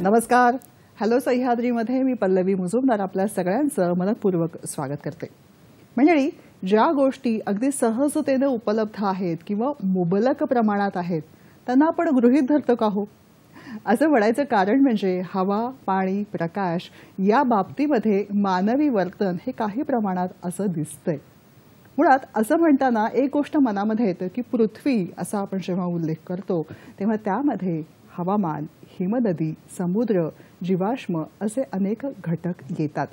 नमस्कार. हॅलो सह्याद्रीमध्ये मी पल्लवी मुजुमदार आपल्या सगळ्यांचं मनपूर्वक स्वागत करते. मंडळी, ज्या गोष्टी अगदी सहजतेने उपलब्ध आहेत किंवा मुबलक प्रमाणात आहेत त्यांना आपण गृहीत धरतो का हो? असं म्हणायचं कारण म्हणजे हवा, पाणी, प्रकाश या बाबतीमध्ये मानवी वर्तन हे काही प्रमाणात असं दिसतंय. मुळात असं म्हणताना एक गोष्ट मनामध्ये येतं की पृथ्वी असा आपण जेव्हा उल्लेख करतो तेव्हा त्यामध्ये हवामान, हिमनदी, समुद्र, जीवाश्म असे अनेक घटक येतात.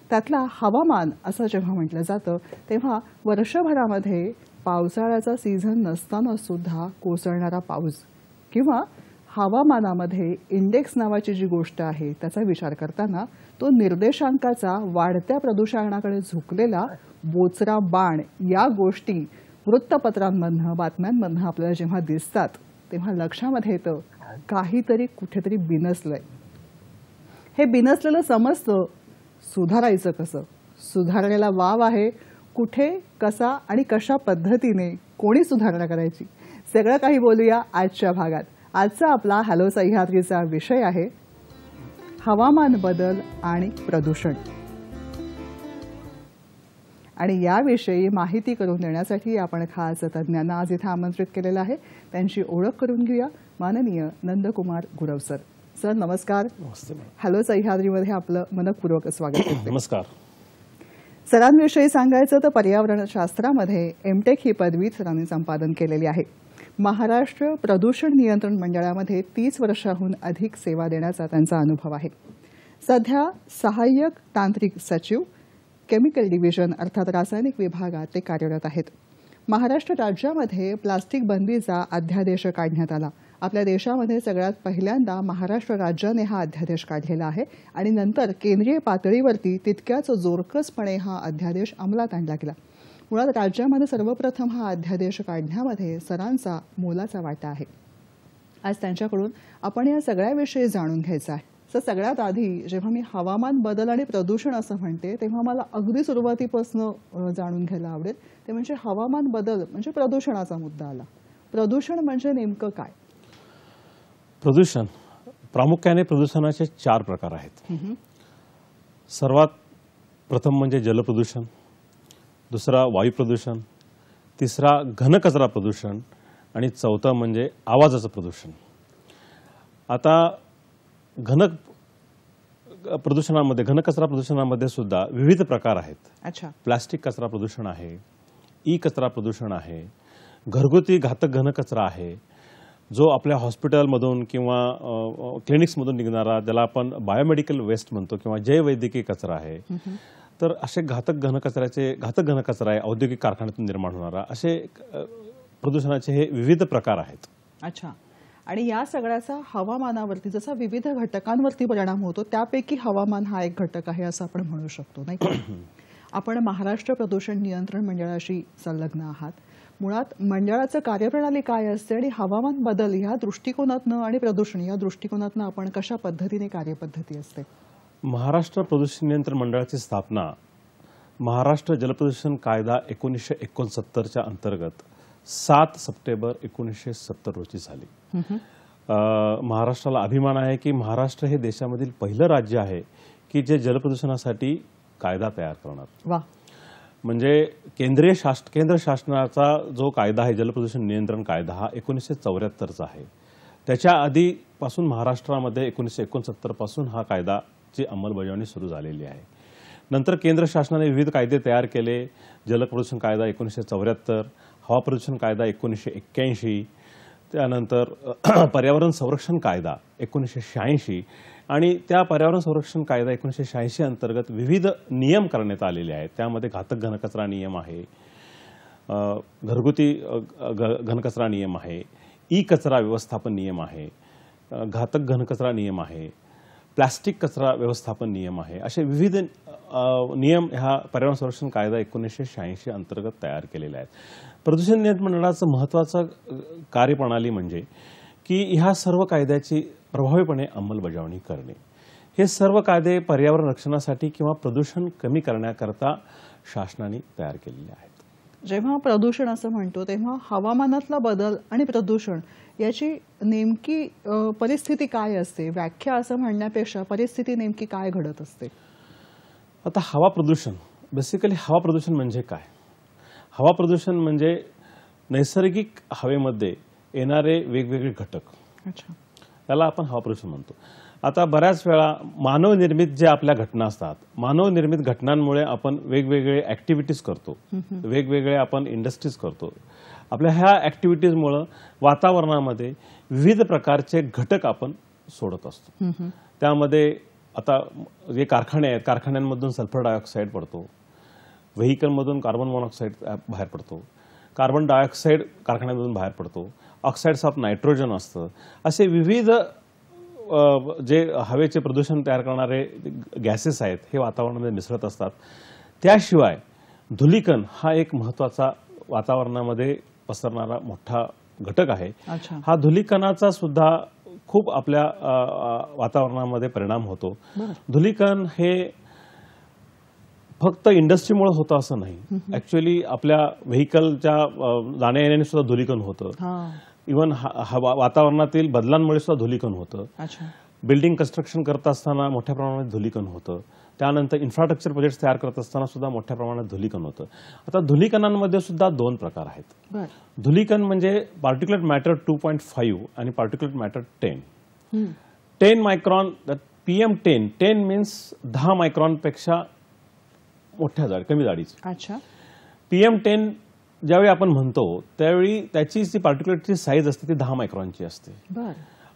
त्यातला हवामान असं जेव्हा म्हटलं जातं तेव्हा वर्षभरामध्ये पावसाळ्याचा सीझन नसताना सुद्धा कोसळणारा पाऊस किंवा हवामानामध्ये इंडेक्स नावाची जी गोष्ट आहे त्याचा विचार करताना तो निर्देशांकाचा वाढत्या प्रदूषणाकडे झुकलेला बोचरा बाण या गोष्टी वृत्तपत्रांमधनं, बातम्यांमधनं आपल्याला जेव्हा दिसतात तेव्हा लक्षामध्ये येतं काहीतरी कुठेतरी बिनसलंय. हे बिनसलेलं समजतं, सुधारायचं कसं? सुधारण्याला वाव आहे. कुठे, कसा आणि कशा पद्धतीने कोणी सुधारणा करायची सगळं काही बोलूया आजच्या भागात. आजचा आपला हॅलो सह्याद्रीचा विषय आहे हवामान बदल आणि प्रदूषण. आणि याविषयी माहिती करून देण्यासाठी आपण खास तज्ज्ञांना आज इथे आमंत्रित केलेलं आहे. त्यांची ओळख करून घेऊया. माननीय नंदकुमार गुरव सर. सर नमस्कार. हॅलो सह्याद्रीमध्ये आपलं मनपूर्वक स्वागत करते. नमस्कार. सरांविषयी सांगायचं तर पर्यावरणशास्त्रामध्ये एमटेक ही पदवी सरांनी संपादन केलेली आहे. महाराष्ट्र प्रदूषण नियंत्रण मंडळामध्ये 30 वर्षांहून अधिक सेवा देण्याचा त्यांचा अनुभव आहे. सध्या सहाय्यक तांत्रिक सचिव, केमिकल डिव्हिजन अर्थात रासायनिक विभागात ते कार्यरत आहेत. महाराष्ट्र राज्यामध्ये प्लास्टिक बंदीचा अध्यादेश काढण्यात आला. आपल्या देशामध्ये सगळ्यात पहिल्यांदा महाराष्ट्र राज्याने हा अध्यादेश काढलेला आहे आणि नंतर केंद्रीय पातळीवरती तितक्याच जोरकसपणे हा अध्यादेश अंमलात आणला गेला. मुळात राज्यामध्ये सर्वप्रथम हा अध्यादेश काढण्यामध्ये सरांचा मोलाचा वाटा आहे. आज त्यांच्याकडून आपण या सगळ्याविषयी जाणून घ्यायचं आहे. तर सगळ्यात आधी जेव्हा मी हवामान बदल आणि प्रदूषण असं म्हणते तेव्हा मला अगदी सुरुवातीपासून जाणून घ्यायला आवडेल ते म्हणजे हवामान बदल म्हणजे प्रदूषणाचा मुद्दा आला. प्रदूषण म्हणजे नेमकं काय? प्रदूषण प्रामुख्याने प्रदूषणाचे 4 प्रकार आहेत. सर्वात प्रथम म्हणजे जलप्रदूषण, दुसरा वायू प्रदूषण, तिसरा घनकचरा प्रदूषण आणि चौथं म्हणजे आवाजाचं प्रदूषण. आता घनकचरा प्रदूषणामध्ये सुद्धा विविध प्रकार आहेत. अच्छा. प्लास्टिक कचरा प्रदूषण आहे, ई कचरा प्रदूषण आहे, घरगुती घातक घनकचरा आहे जो आपल्या हॉस्पिटलमधून किंवा क्लिनिक्समधून निघणारा त्याला आपण बायोमेडिकल वेस्ट म्हणतो किंवा जैववैद्यकीय कचरा आहे. तर असे घातक घनकचरा आहे औद्योगिक कारखान्यातून निर्माण होणारा. असे प्रदूषणाचे हे विविध प्रकार आहेत. अच्छा. आणि या सगळ्याचा हवामानावरती जसा विविध घटकांवरती परिणाम होतो त्यापैकी हवामान हा एक घटक आहे असं आपण म्हणू शकतो नाही का? आपण महाराष्ट्र प्रदूषण नियंत्रण मंडळाशी संलग्न आहात. मुळात मंडळाचं कार्यप्रणाली काय असते आणि हवामान बदल या दृष्टिकोनातनं आणि प्रदूषण या दृष्टिकोनातनं आपण कशा पद्धतीने कार्यपद्धती असते? महाराष्ट्र प्रदूषण नियंत्रण मंडळाची स्थापना महाराष्ट्र जलप्रदूषण कायदा 1969च्या अंतर्गत 7 सप्टेंबर 1970 रोजी झाली. महाराष्ट्राला अभिमान आहे की महाराष्ट्र हे देशामधील पहिलं राज्य आहे की जे जलप्रदूषणासाठी कायदा तयार करणार. वा. म्हणजे केंद्र शासनाचा जो कायदा आहे जलप्रदूषण नियंत्रण कायदा हा 1974चा आहे. त्याच्या आधीपासून महाराष्ट्रामध्ये 1969 पासून हा कायदाची अंमलबजावणी सुरू झालेली आहे. नंतर केंद्र शासनाने विविध कायदे तयार केले. जल प्रदूषण कायदा 1974, हवा प्रदूषण कायदा 1981, त्यानंतर पर्यावरण संरक्षण कायदा 1986 आणि त्या पर्यावरण संरक्षण कायदा 1986 अंतर्गत विविध नियम करण्यात आलेले आहेत. त्यामध्ये घातक घनकचरा नियम आहे, घरगुती घनकचरा नियम आहे, ई कचरा व्यवस्थापन नियम आहे, घातक घनकचरा नियम आहे, प्लास्टिक कचरा व्यवस्थापन नियम आहे. असे विविध नियम ह्या पर्यावरण संरक्षण कायदा 1986 अंतर्गत तयार केलेले आहेत. प्रदूषण नियंत्रण मंडळाचं महत्त्वाचं कार्यप्रणाली म्हणजे की ह्या सर्व कायद्याची प्रभावीपणे अंमलबजावणी करणे. हे सर्व कायदे पर्यावरण रक्षणासाठी किंवा प्रदूषण कमी करण्याकरता शासनाने तयार केलेले आहेत. जेव्हा प्रदूषण असं म्हणतो तेव्हा हवामानातला बदल आणि प्रदूषण याची नेमकी परिस्थिती काय असते? व्याख्या असं म्हणण्यापेक्षा परिस्थिती नेमकी काय घडत असते? आता हवा प्रदूषण, बेसिकली हवा प्रदूषण म्हणजे काय? हवा प्रदूषण म्हणजे नैसर्गिक हवेमध्ये येणारे वेगवेगळे घटक. अच्छा. त्याला आपण हवा प्रदूषण म्हणतो. आता बऱ्याच वेळा मानवनिर्मित जे आपल्या घटना असतात, मानवनिर्मित घटनांमुळे आपण वेगवेगळे ऍक्टिव्हिटीज करतो, वेगवेगळे आपण इंडस्ट्रीज करतो. आपल्या ह्या ऍक्टिव्हिटीजमुळे वातावरणामध्ये विविध प्रकारचे घटक आपण सोडत असतो. त्यामध्ये आता जे कारखाने आहेत, कारखान्यांमधून सल्फर डायऑक्साईड पडतो, व्हेकलमधून कार्बन मोनॉक्साईड बाहेर पडतो, कार्बन डायऑक्साईड कारखान्यामधून बाहेर पडतो, ऑक्साईड्स ऑफ नायट्रोजन असतं. असे विविध जे हवेचे प्रदूषण तयार करणारे गॅसेस आहेत हे वातावरणामध्ये मिसळत असतात. त्याशिवाय धुलीकण हा एक महत्त्वाचा वातावरणामध्ये पसरणारा मोठा घटक आहे. हा धुलीकणाचा सुद्धा खूप आपल्या वातावरणामध्ये परिणाम होतो. धुलीकण हे फक्त इंडस्ट्रीमुळे होतं असं नाही. ऍक्च्युअली आपल्या व्हेकलच्या जाण्या येण्याने सुद्धा धुलीकण होतं. इव्हन वातावरणातील बदलांमुळे सुद्धा धुलीकण होतं. बिल्डिंग कन्स्ट्रक्शन करत असताना मोठ्या प्रमाणात धुलीकण होतं. त्यानंतर इन्फ्रास्ट्रक्चर प्रोजेक्ट तयार करत असताना सुद्धा मोठ्या प्रमाणात धुलीकण होतं. आता धुलीकणांमध्ये सुद्धा दोन प्रकार आहेत. धुलीकण म्हणजे पार्टिक्युलेट मॅटर 2.5 आणि particulate matter 10 micron. PM10, 10 means 10 micron पेक्षा मोठ्या कमी जाडीची. PM10 ज्यावेळी आपण म्हणतो त्यावेळी त्याची जी पार्टिक्युलेटची साईज असते ती 10 मायक्रॉनची असते.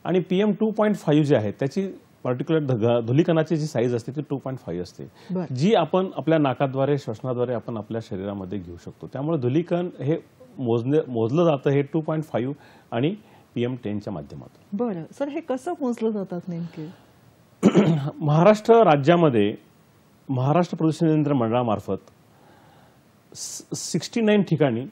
आणि PM2.5 जे आहे त्याची पार्टिक्युलेट धुलीकणाची जी साईज असते ती 2.5 असते, जी आपण आपल्या नाकाद्वारे श्वसनाद्वारे आपण आपल्या शरीरामध्ये घेऊ शकतो. त्यामुळे धुलीकण हे मोजलं जातं हे 2.5 आणि PM10च्या माध्यमातून. बरं सर, हे कसं मोजलं जातात नेमके? महाराष्ट्र राज्यामध्ये महाराष्ट्र प्रदूषण नियंत्रण मंडळामार्फत 69 ठिकाणी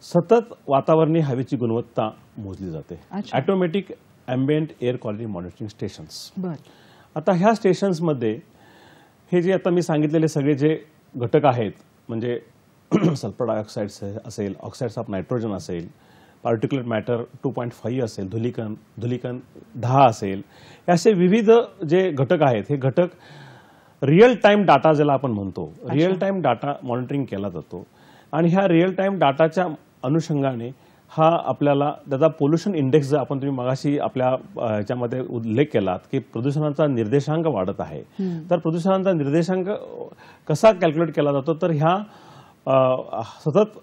सतत वातावरणीय हवेची गुणवत्ता मोजली जाते. Automatic ambient air quality monitoring stations. आता ह्या स्टेशन्समध्ये हे जे आता मी सांगितलेले सगळे जे घटक आहेत म्हणजे सल्फर डायऑक्साईड असेल, ऑक्साईड्स ऑफ नायट्रोजन असेल, पार्टिक्युलेट मॅटर 2.5 असेल, धुलीकण 10 असेल, असे विविध जे घटक आहेत हे घटक रिअल टाइम डाटा ज्याला आपण म्हणतो, रिअल टाइम डाटा मॉनिटरिंग केला जातो. आणि ह्या रिअल टाइम डाटाच्या अनुषंगाने हा आपल्याला त्याचा पोल्युशन इंडेक्स जर आपण तुम्ही मगाशी आपल्या ह्याच्यामध्ये उल्लेख केलात की प्रदूषणाचा निर्देशांक वाढत आहे, तर प्रदूषणाचा निर्देशांक कसा कॅल्क्युलेट केला जातो तर ह्या सतत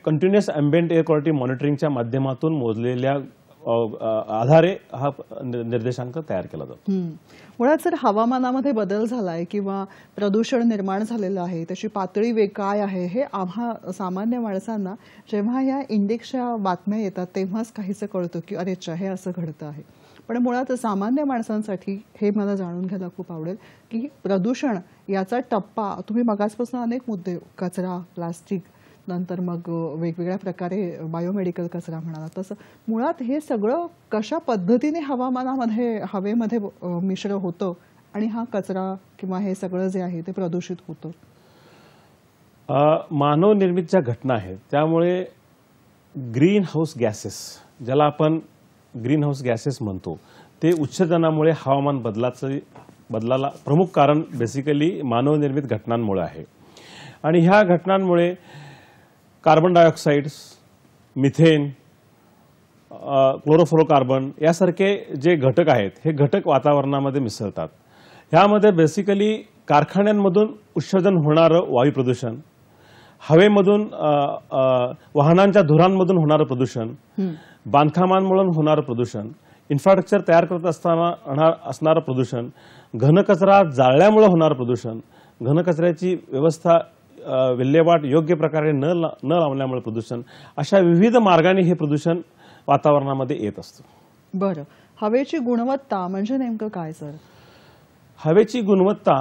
कंटिन्युअस अँबिएंट एअर क्वालिटी मॉनिटरिंगच्या माध्यमातून मोजलेल्या आधारे हा निर्देशांक तयार केला जातो. मुळात जर हवामानामध्ये बदल झालाय किंवा प्रदूषण निर्माण झालेलं आहे त्याची पातळी काय आहे हे आम्हा सामान्य माणसांना जेव्हा या इंडेक्सच्या बातम्या येतात तेव्हाच काहीसं कळतं की अरे हे असं घडतं आहे. पण मुळात सामान्य माणसांसाठी हे मला जाणून घ्यायला खूप आवडेल की प्रदूषण याचा टप्पा तुम्ही मगासपासून अनेक मुद्दे कचरा, प्लास्टिक, नंतर मग वेगवेगळ्या प्रकारे बायोमेडिकल कचरा म्हणाला, तसं मुळात हे सगळं कशा पद्धतीने हवेमध्ये मिश्र होतं आणि हा कचरा किंवा हे सगळं जे आहे ते प्रदूषित होतं? मानव निर्मित ज्या घटना आहेत त्यामुळे ग्रीन हाऊस गॅसेस, ज्याला आपण ग्रीन हाऊस गॅसेस म्हणतो, ते उत्सर्जनामुळे हवामान बदलाला प्रमुख कारण बेसिकली मानवनिर्मित घटनांमुळे आहे. आणि ह्या घटनांमुळे कार्बन डायऑक्साईड्स, मिथेन, क्लोरोफ्लोरोकार्बन यासारखे जे घटक आहेत हे घटक वातावरणामध्ये मिसळतात. ह्यामध्ये बेसिकली कारखान्यांमधून उत्सर्जन होणारं वायू प्रदूषण, हवेमधून वाहनांच्या धुरांमधून होणारं प्रदूषण, बांधकामांमुळे होणारं प्रदूषण, इन्फ्रास्ट्रक्चर तयार करत असताना असणारं प्रदूषण, घनकचरा जाळल्यामुळे होणारं प्रदूषण, घनकचऱ्याची व्यवस्था विल्हेवाट योग्य प्रकारे न लावल्यामुळे प्रदूषण, अशा विविध मार्गाने हे प्रदूषण वातावरणामध्ये येत असतं. बरं, हवेची गुणवत्ता म्हणजे नेमकं काय सर? हवेची गुणवत्ता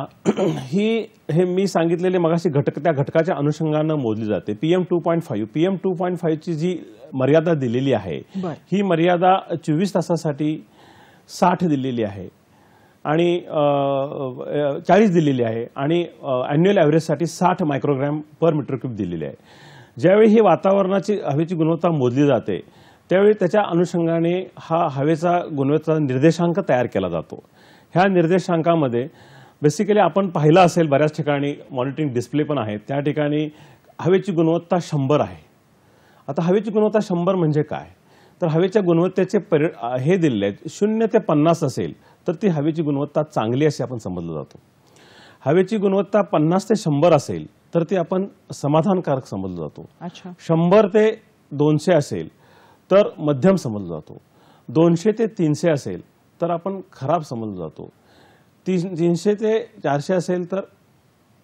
हे मी सांगितलेले मगाशी घटक त्या घटकाच्या अनुषंगानं मोजली जाते. PM2.5 ची जी मर्यादा दिलेली आहे ही मर्यादा 24 तासासाठी 60 दिलेली आहे आणि 40 दिलेली आहे आणि अॅन्युअल ॲव्हरेजसाठी 60 मायक्रोग्रॅम पर मीटर क्यूब दिलेली आहे. ज्यावेळी ही वातावरणाची हवेची गुणवत्ता मोजली जाते त्यावेळी त्याच्या अनुषंगाने हा हवेचा गुणवत्ता निर्देशांक तयार केला जातो. ह्या निर्देशांकामध्ये बेसिकली आपण पाहिलं असेल बऱ्याच ठिकाणी मॉनिटरिंग डिस्प्ले पण आहेत, त्या ठिकाणी हवेची गुणवत्ता 100 आहे. आता हवेची गुणवत्ता 100 म्हणजे काय, तर हवेच्या गुणवत्तेचे हे दिलेले आहेत. 0 ते 50 असेल तर ती हवेची गुणवत्ता चांगली अशी आपण समजलं जातो. हवेची गुणवत्ता 50 ते 100 असेल तर ती आपण समाधानकारक समजलं जातो. 100 ते 200 असेल तर मध्यम समजलं जातो. 200 ते 300 असेल तर आपण खराब समजलं जातो. 300 ते 400 असेल तर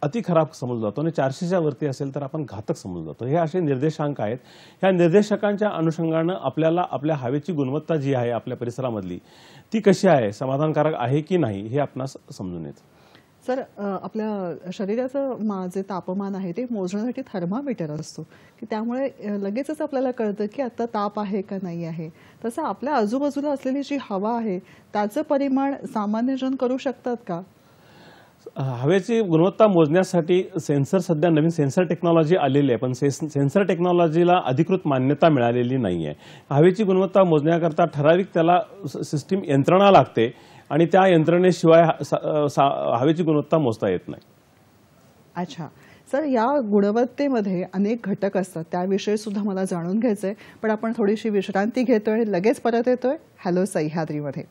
अति खराब समजलं जातो आणि 400च्या वरती असेल तर आपण घातक समजलं जातो. हे असे निर्देशांक आहेत. ह्या निर्देशकांच्या अनुषंगानं आपल्याला आपल्या हवेची गुणवत्ता जी आहे आपल्या परिसरामधली ती कशी आहे, समाधानकारक आहे की नाही हे आपणास समजून येतं. सर, आपल्या शरीराचं जे तापमान आहे ते मोजण्यासाठी थर्मामीटर असतो की त्यामुळे लगेचच आपल्याला कळतं की आता ताप आहे का नाही आहे. तसं आपल्या आजूबाजूला असलेली जी हवा आहे त्याचं परिमाण सामान्यजण करू शकतात का? हवेची गुणवत्ता मोजण्यासाठी सध्या नवीन सेन्सर टेक्नॉलॉजी आलेली आहे, पण सेन्सर टेक्नॉलॉजीला अधिकृत मान्यता मिळालेली नाही आहे. हवेची गुणवत्ता मोजण्याकरता ठराविक त्याला सिस्टीम यंत्रणा लागते आणि त्या यंत्रणेशिवाय हवेची गुणवत्ता मोजता येत नाही. अच्छा सर, या गुणवत्तेमध्ये अनेक घटक असतात, त्याविषयी सुद्धा मला जाणून घ्यायचंय, पण आपण थोडीशी विश्रांती घेतोय, लगेच परत येतोय हॅलो सह्याद्रीमध्ये.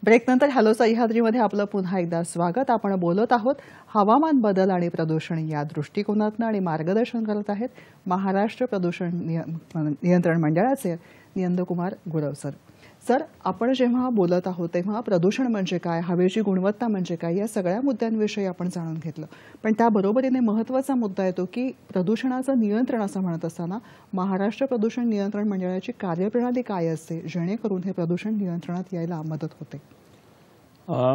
ब्रेकनंतर हॅलो सह्याद्रीमध्ये आपलं पुन्हा एकदा स्वागत. आपण बोलत आहोत हवामान बदल आणि प्रदूषण या दृष्टिकोनातून आणि मार्गदर्शन करत आहेत महाराष्ट्र प्रदूषण नियंत्रण मंडळाचे नियंदकुमार गुरव सर. सर, आपण जेव्हा बोलत आहोत तेव्हा प्रदूषण म्हणजे काय, हवेची गुणवत्ता म्हणजे काय, या सगळ्या मुद्द्यांविषयी आपण जाणून घेतलं. पण त्याबरोबरीने महत्त्वाचा मुद्दा येतो की प्रदूषणाचं नियंत्रण असं म्हणत असताना महाराष्ट्र प्रदूषण नियंत्रण मंडळाची कार्यप्रणाली काय असते जेणेकरून हे प्रदूषण नियंत्रणात यायला मदत होते?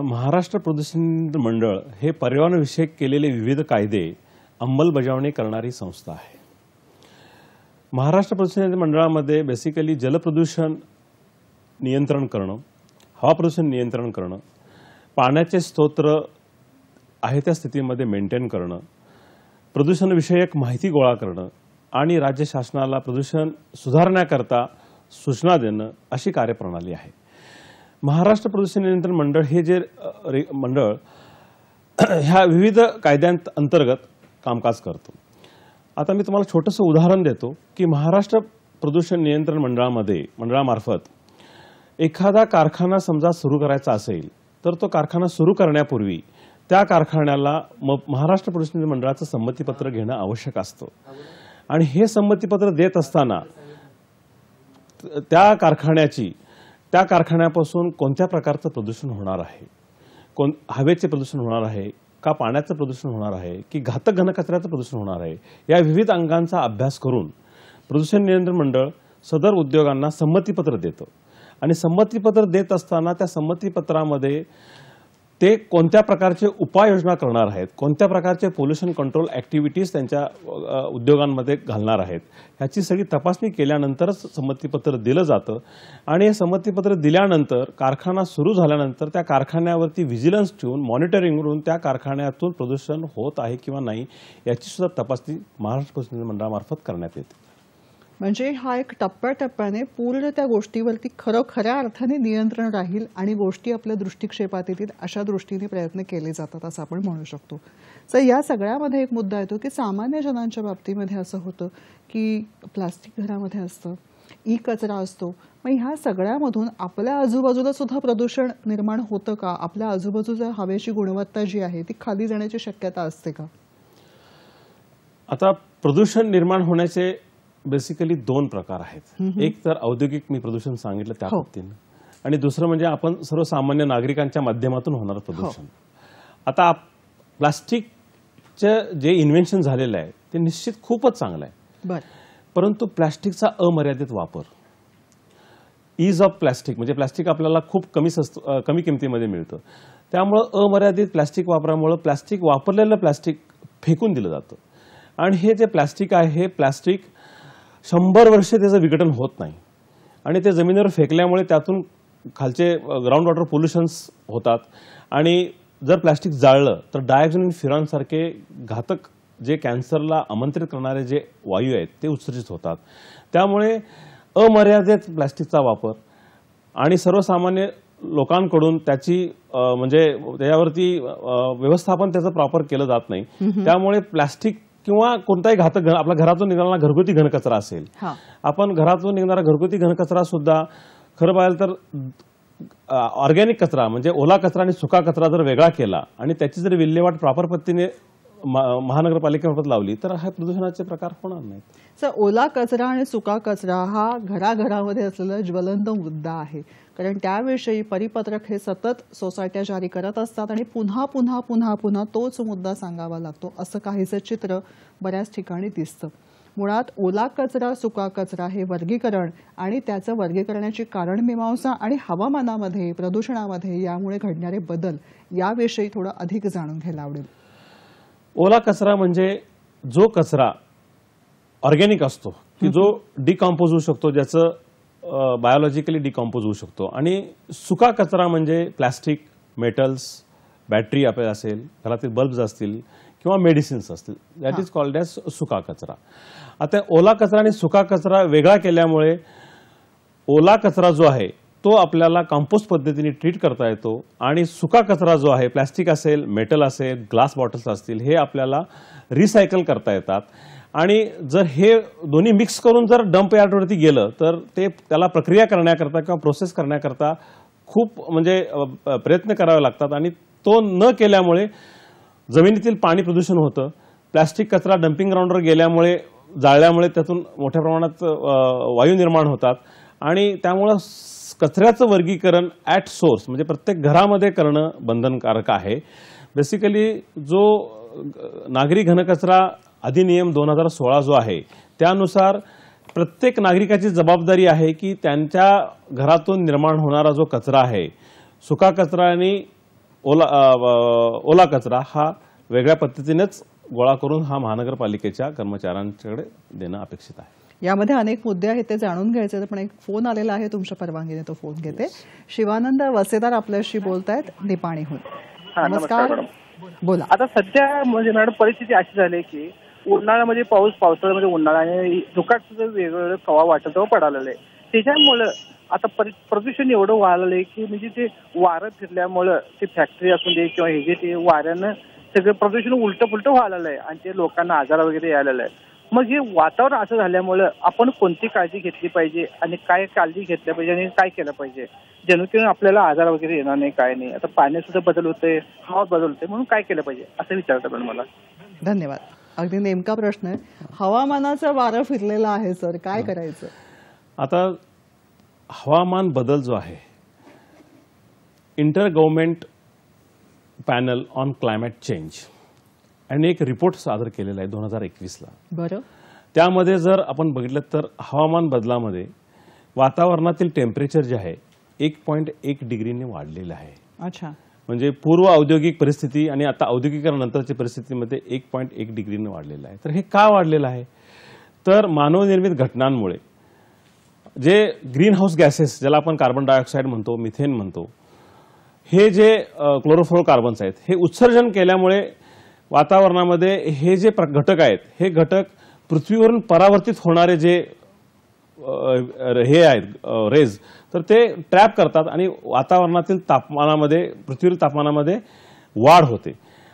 महाराष्ट्र प्रदूषण मंडळ हे पर्यावरणविषयक केलेले विविध कायदे अंमलबजावणी करणारी संस्था आहे. महाराष्ट्र प्रदूषण मंडळामध्ये बेसिकली जलप्रदूषण नियंत्रण करणं, हवा प्रदूषण नियंत्रण करणं, पाण्याचे स्तोत्र आहे त्या स्थितीमध्ये मेंटेन करणं, प्रदूषणविषयक माहिती गोळा करणं आणि राज्य शासनाला प्रदूषण सुधारण्याकरता सूचना देणं अशी कार्यप्रणाली आहे. महाराष्ट्र प्रदूषण नियंत्रण मंडळ हे जे मंडळ ह्या विविध कायद्यांअंतर्गत कामकाज करतो. आता मी तुम्हाला छोटंसं उदाहरण देतो की महाराष्ट्र प्रदूषण नियंत्रण मंडळामार्फत एखादा कारखाना समजा सुरू करायचा असेल तर तो कारखाना सुरू करण्यापूर्वी त्या कारखान्याला महाराष्ट्र प्रदूषण मंडळाचं संमतीपत्र घेणं आवश्यक असतं आणि हे संमतीपत्र देत असताना त्या कारखान्यापासून कोणत्या प्रकारचं प्रदूषण होणार आहे, हवेचे प्रदूषण होणार आहे का, पाण्याचं प्रदूषण होणार आहे की घातक घनकचऱ्याचं प्रदूषण होणार आहे, या विविध अंगांचा अभ्यास करून प्रदूषण नियंत्रण मंडळ सदर उद्योगांना संमतीपत्र देतं आणि संमतीपत्र देत असताना त्या संमतीपत्रामध्ये ते कोणत्या प्रकारचे उपाययोजना करणार आहेत, कोणत्या प्रकारचे पोल्युशन कंट्रोल ॲक्टिव्हिटीज त्यांच्या उद्योगांमध्ये घालणार आहेत ह्याची सगळी तपासणी केल्यानंतरच संमतीपत्र दिलं जातं. आणि हे संमतीपत्र दिल्यानंतर कारखाना सुरू झाल्यानंतर त्या कारखान्यावरती व्हिजिलन्स ठेवून मॉनिटरिंग करून त्या कारखान्यातून प्रदूषण होत आहे किंवा नाही याची सुद्धा तपासणी महाराष्ट्र प्रदूषण मंडळामार्फत करण्यात येते. म्हणजे हा एक टप्प्याटप्प्याने पूर्ण त्या गोष्टीवरती खऱ्या अर्थाने नियंत्रण राहील आणि गोष्टी आपल्या दृष्टिक्षेपात येतील अशा दृष्टीने प्रयत्न केले जातात असं आपण म्हणू शकतो. तर या सगळ्यामध्ये एक मुद्दा येतो की सामान्य जनांच्या बाबतीमध्ये असं होतं की प्लास्टिक घरामध्ये असतं, ई कचरा असतो. मग ह्या सगळ्यामधून आपल्या आजूबाजूला सुद्धा प्रदूषण निर्माण होतं का? आपल्या आजूबाजूच्या हवेची गुणवत्ता जी आहे ती खाली जाण्याची शक्यता असते का? आता प्रदूषण निर्माण होण्याचे बेसिकली दोन प्रकार आहेत. एक तर औद्योगिक मी प्रदूषण सांगितलं त्या पद्धतीनं, आणि दुसरं म्हणजे आपण सर्वसामान्य नागरिकांच्या माध्यमातून होणारं प्रदूषण. आता प्लास्टिकचं जे इन्व्हेन्शन झालेलं आहे ते निश्चित खूपच चांगलं आहे, परंतु प्लास्टिकचा अमर्यादित वापर, ईज ऑफ प्लास्टिक, म्हणजे प्लास्टिक आपल्याला खूप कमी किमतीमध्ये मिळतं, त्यामुळं अमर्यादित प्लास्टिक वापरामुळे प्लास्टिक वापरलेलं प्लास्टिक फेकून दिलं जातं. आणि हे जे प्लास्टिक आहे हे प्लास्टिक 100 वर्षे त्याचं विघटन होत नाही आणि ते जमिनीवर फेकल्यामुळे त्यातून खालचे ग्राउंड वॉटर पोल्युशन्स होतात. आणि जर प्लास्टिक जाळलं तर डायऑक्सिन आणि फ्युरॉन सारखे घातक जे कॅन्सरला आमंत्रित करणारे जे वायू आहेत ते उत्सर्जित होतात. त्यामुळे अमर्यादित प्लास्टिकचा वापर आणि सर्वसामान्य लोकांकडून त्याची म्हणजे त्याच्यावरती व्यवस्थापन त्याचं प्रॉपर केलं जात नाही. त्यामुळे प्लास्टिक किंवा कोणताही घातक आपल्या घरातून निघणारा घरगुती घनकचरा असेल, आपण घरातून निघणारा घरगुती घनकचरा सुद्धा खरं पाहिलं तर ऑर्गॅनिक कचरा म्हणजे ओला कचरा आणि सुका कचरा जर वेगळा केला आणि त्याची जर विल्हेवाट प्रॉपर पद्धतीने महानगरपालिकेमार्फत लावली तर हा प्रदूषणाचे प्रकार होणार नाहीत. सर, ओला कचरा आणि सुका कचरा हा घराघरामध्ये असलेला ज्वलंत मुद्दा आहे, कारण त्याविषयी परिपत्रक हे सतत सोसायट्या जारी करत असतात आणि पुन्हा पुन्हा पुन्हा पुन्हा तोच मुद्दा सांगावा लागतो असं काहीसं चित्र बऱ्याच ठिकाणी दिसतं. मुळात ओला कचरा सुका कचरा हे वर्गीकरण आणि त्याचं वर्गीकरणाची कारणमीमांसा आणि हवामानामध्ये प्रदूषणामध्ये यामुळे घडणारे बदल याविषयी थोडं अधिक जाणून घ्यायला आवडेल. ओला कचरा म्हणजे जो कचरा ऑर्गॅनिक असतो की जो डिकॉम्पोज होऊ शकतो, ज्याचं बायोलॉजिकली डिकॉम्पोज होऊ शकतो. आणि सुका कचरा म्हणजे प्लॅस्टिक, मेटल्स, बॅटरी आपल्या असेल, घरातील बल्ब्स असतील किंवा मेडिसिन्स असतील, दॅट इज कॉल्ड ॲज सुका कचरा. आता ओला कचरा आणि सुका कचरा वेगळा केल्यामुळे ओला कचरा जो आहे तो आपल्याला कंपोस्ट पद्धतीने ट्रीट करता येतो आणि सुका कचरा जो आहे प्लॅस्टिक असेल, मेटल असेल, ग्लास बॉटल्स असतील, हे आपल्याला रिसायकल करता येतात. आणि जर हे दोन्ही मिक्स करून जर डंप यार्डवरती गेलं तर ते त्याला प्रक्रिया करण्याकरता किंवा प्रोसेस करण्याकरता खूप म्हणजे प्रयत्न करावे लागतात आणि तो न केल्यामुळे जमिनीतील पाणी प्रदूषण होतं. प्लॅस्टिक कचरा डम्पिंग ग्राउंडवर गेल्यामुळे जाळल्यामुळे त्यातून मोठ्या प्रमाणात वायू निर्माण होतात आणि त्यामुळं कचऱ्याचं वर्गीकरण ॲट सोर्स म्हणजे प्रत्येक घरामध्ये करणं बंधनकारक आहे. बेसिकली जो नागरी घनकचरा अधिनियम 2016 जो आहे त्यानुसार प्रत्येक नागरिकाची जबाबदारी आहे की त्यांच्या घरातून निर्माण होणारा जो कचरा आहे, सुका कचरा आणि ओला कचरा हा वेगळ्या पद्धतीनेच गोळा करून हा महानगरपालिकेच्या कर्मचाऱ्यांच्याकडे देणं अपेक्षित आहे. यामध्ये अनेक मुद्दे आहेत ते जाणून घ्यायचे, पण एक फोन आलेला आहे, तुमच्या परवानगीने तो फोन घेते. शिवानंद वसेदार आपल्याशी बोलतायत निपाणीहून. नमस्कार, बोला. आता सध्या म्हणजे मॅडम परिस्थिती अशी झाली की उन्हाळ्यामध्ये पाऊस, पावसाळ्यामध्ये उन्हाळा आणि धुकाट सुद्धा वेगवेगळं कवा वाटत पडालेलं आहे. त्याच्यामुळं आता प्रदूषण एवढं वाढलेलं आहे की म्हणजे ते वारं फिरल्यामुळं ते फॅक्टरी असून दे किंवा हे जे ते वाऱ्यानं सगळं प्रदूषण उलटं पुलटं व्हायला आहे आणि ते लोकांना आजार वगैरे यायला आहे. मग हे वातावरण असं झाल्यामुळं आपण कोणती काळजी घेतली पाहिजे आणि काय काळजी घेतल्या पाहिजे आणि काय केलं पाहिजे जेणेकरून आपल्याला आजार वगैरे येणार नाही, काय नाही. आता पाण्यात सुद्धा बदल होतोय, हवा बदल होते, म्हणून काय केलं पाहिजे असं विचारतं पण मला. धन्यवाद. अगदी नेमका प्रश्न आहे. हवामानाचं वारं फिरलेलं आहे सर, काय करायचं? आता हवामान बदल जो आहे, inter government panel on climate change आणि एक रिपोर्ट सादर केलेला आहे 2021ला. बरं. त्यामध्ये जर आपण बघितलं तर हवामान बदलामध्ये वातावरणातील टेम्परेचर जे आहे 1.1 डिग्रीने वाढलेलं आहे. अच्छा. म्हणजे पूर्व औद्योगिक परिस्थिती आणि आता औद्योगिकरणानंतरच्या परिस्थितीमध्ये 1.1 डिग्रीने वाढलेलं आहे. तर हे का वाढलेलं आहे? तर मानवनिर्मित घटनांमुळे जे ग्रीन हाऊस गॅसेस, ज्याला आपण कार्बन डायऑक्साईड म्हणतो, मिथेन म्हणतो, हे जे क्लोरोफ्लोरोकार्बन्स आहेत, हे उत्सर्जन केल्यामुळे वातावरणामध्ये हे जे घटक आहेत, हे घटक पृथ्वीवरून परावर्तित होणारे जे हे आहेत रेज, तर ते ट्रॅप करतात आणि वातावरणातील तापमानामध्ये, पृथ्वीवरील तापमानामध्ये वाढ होते.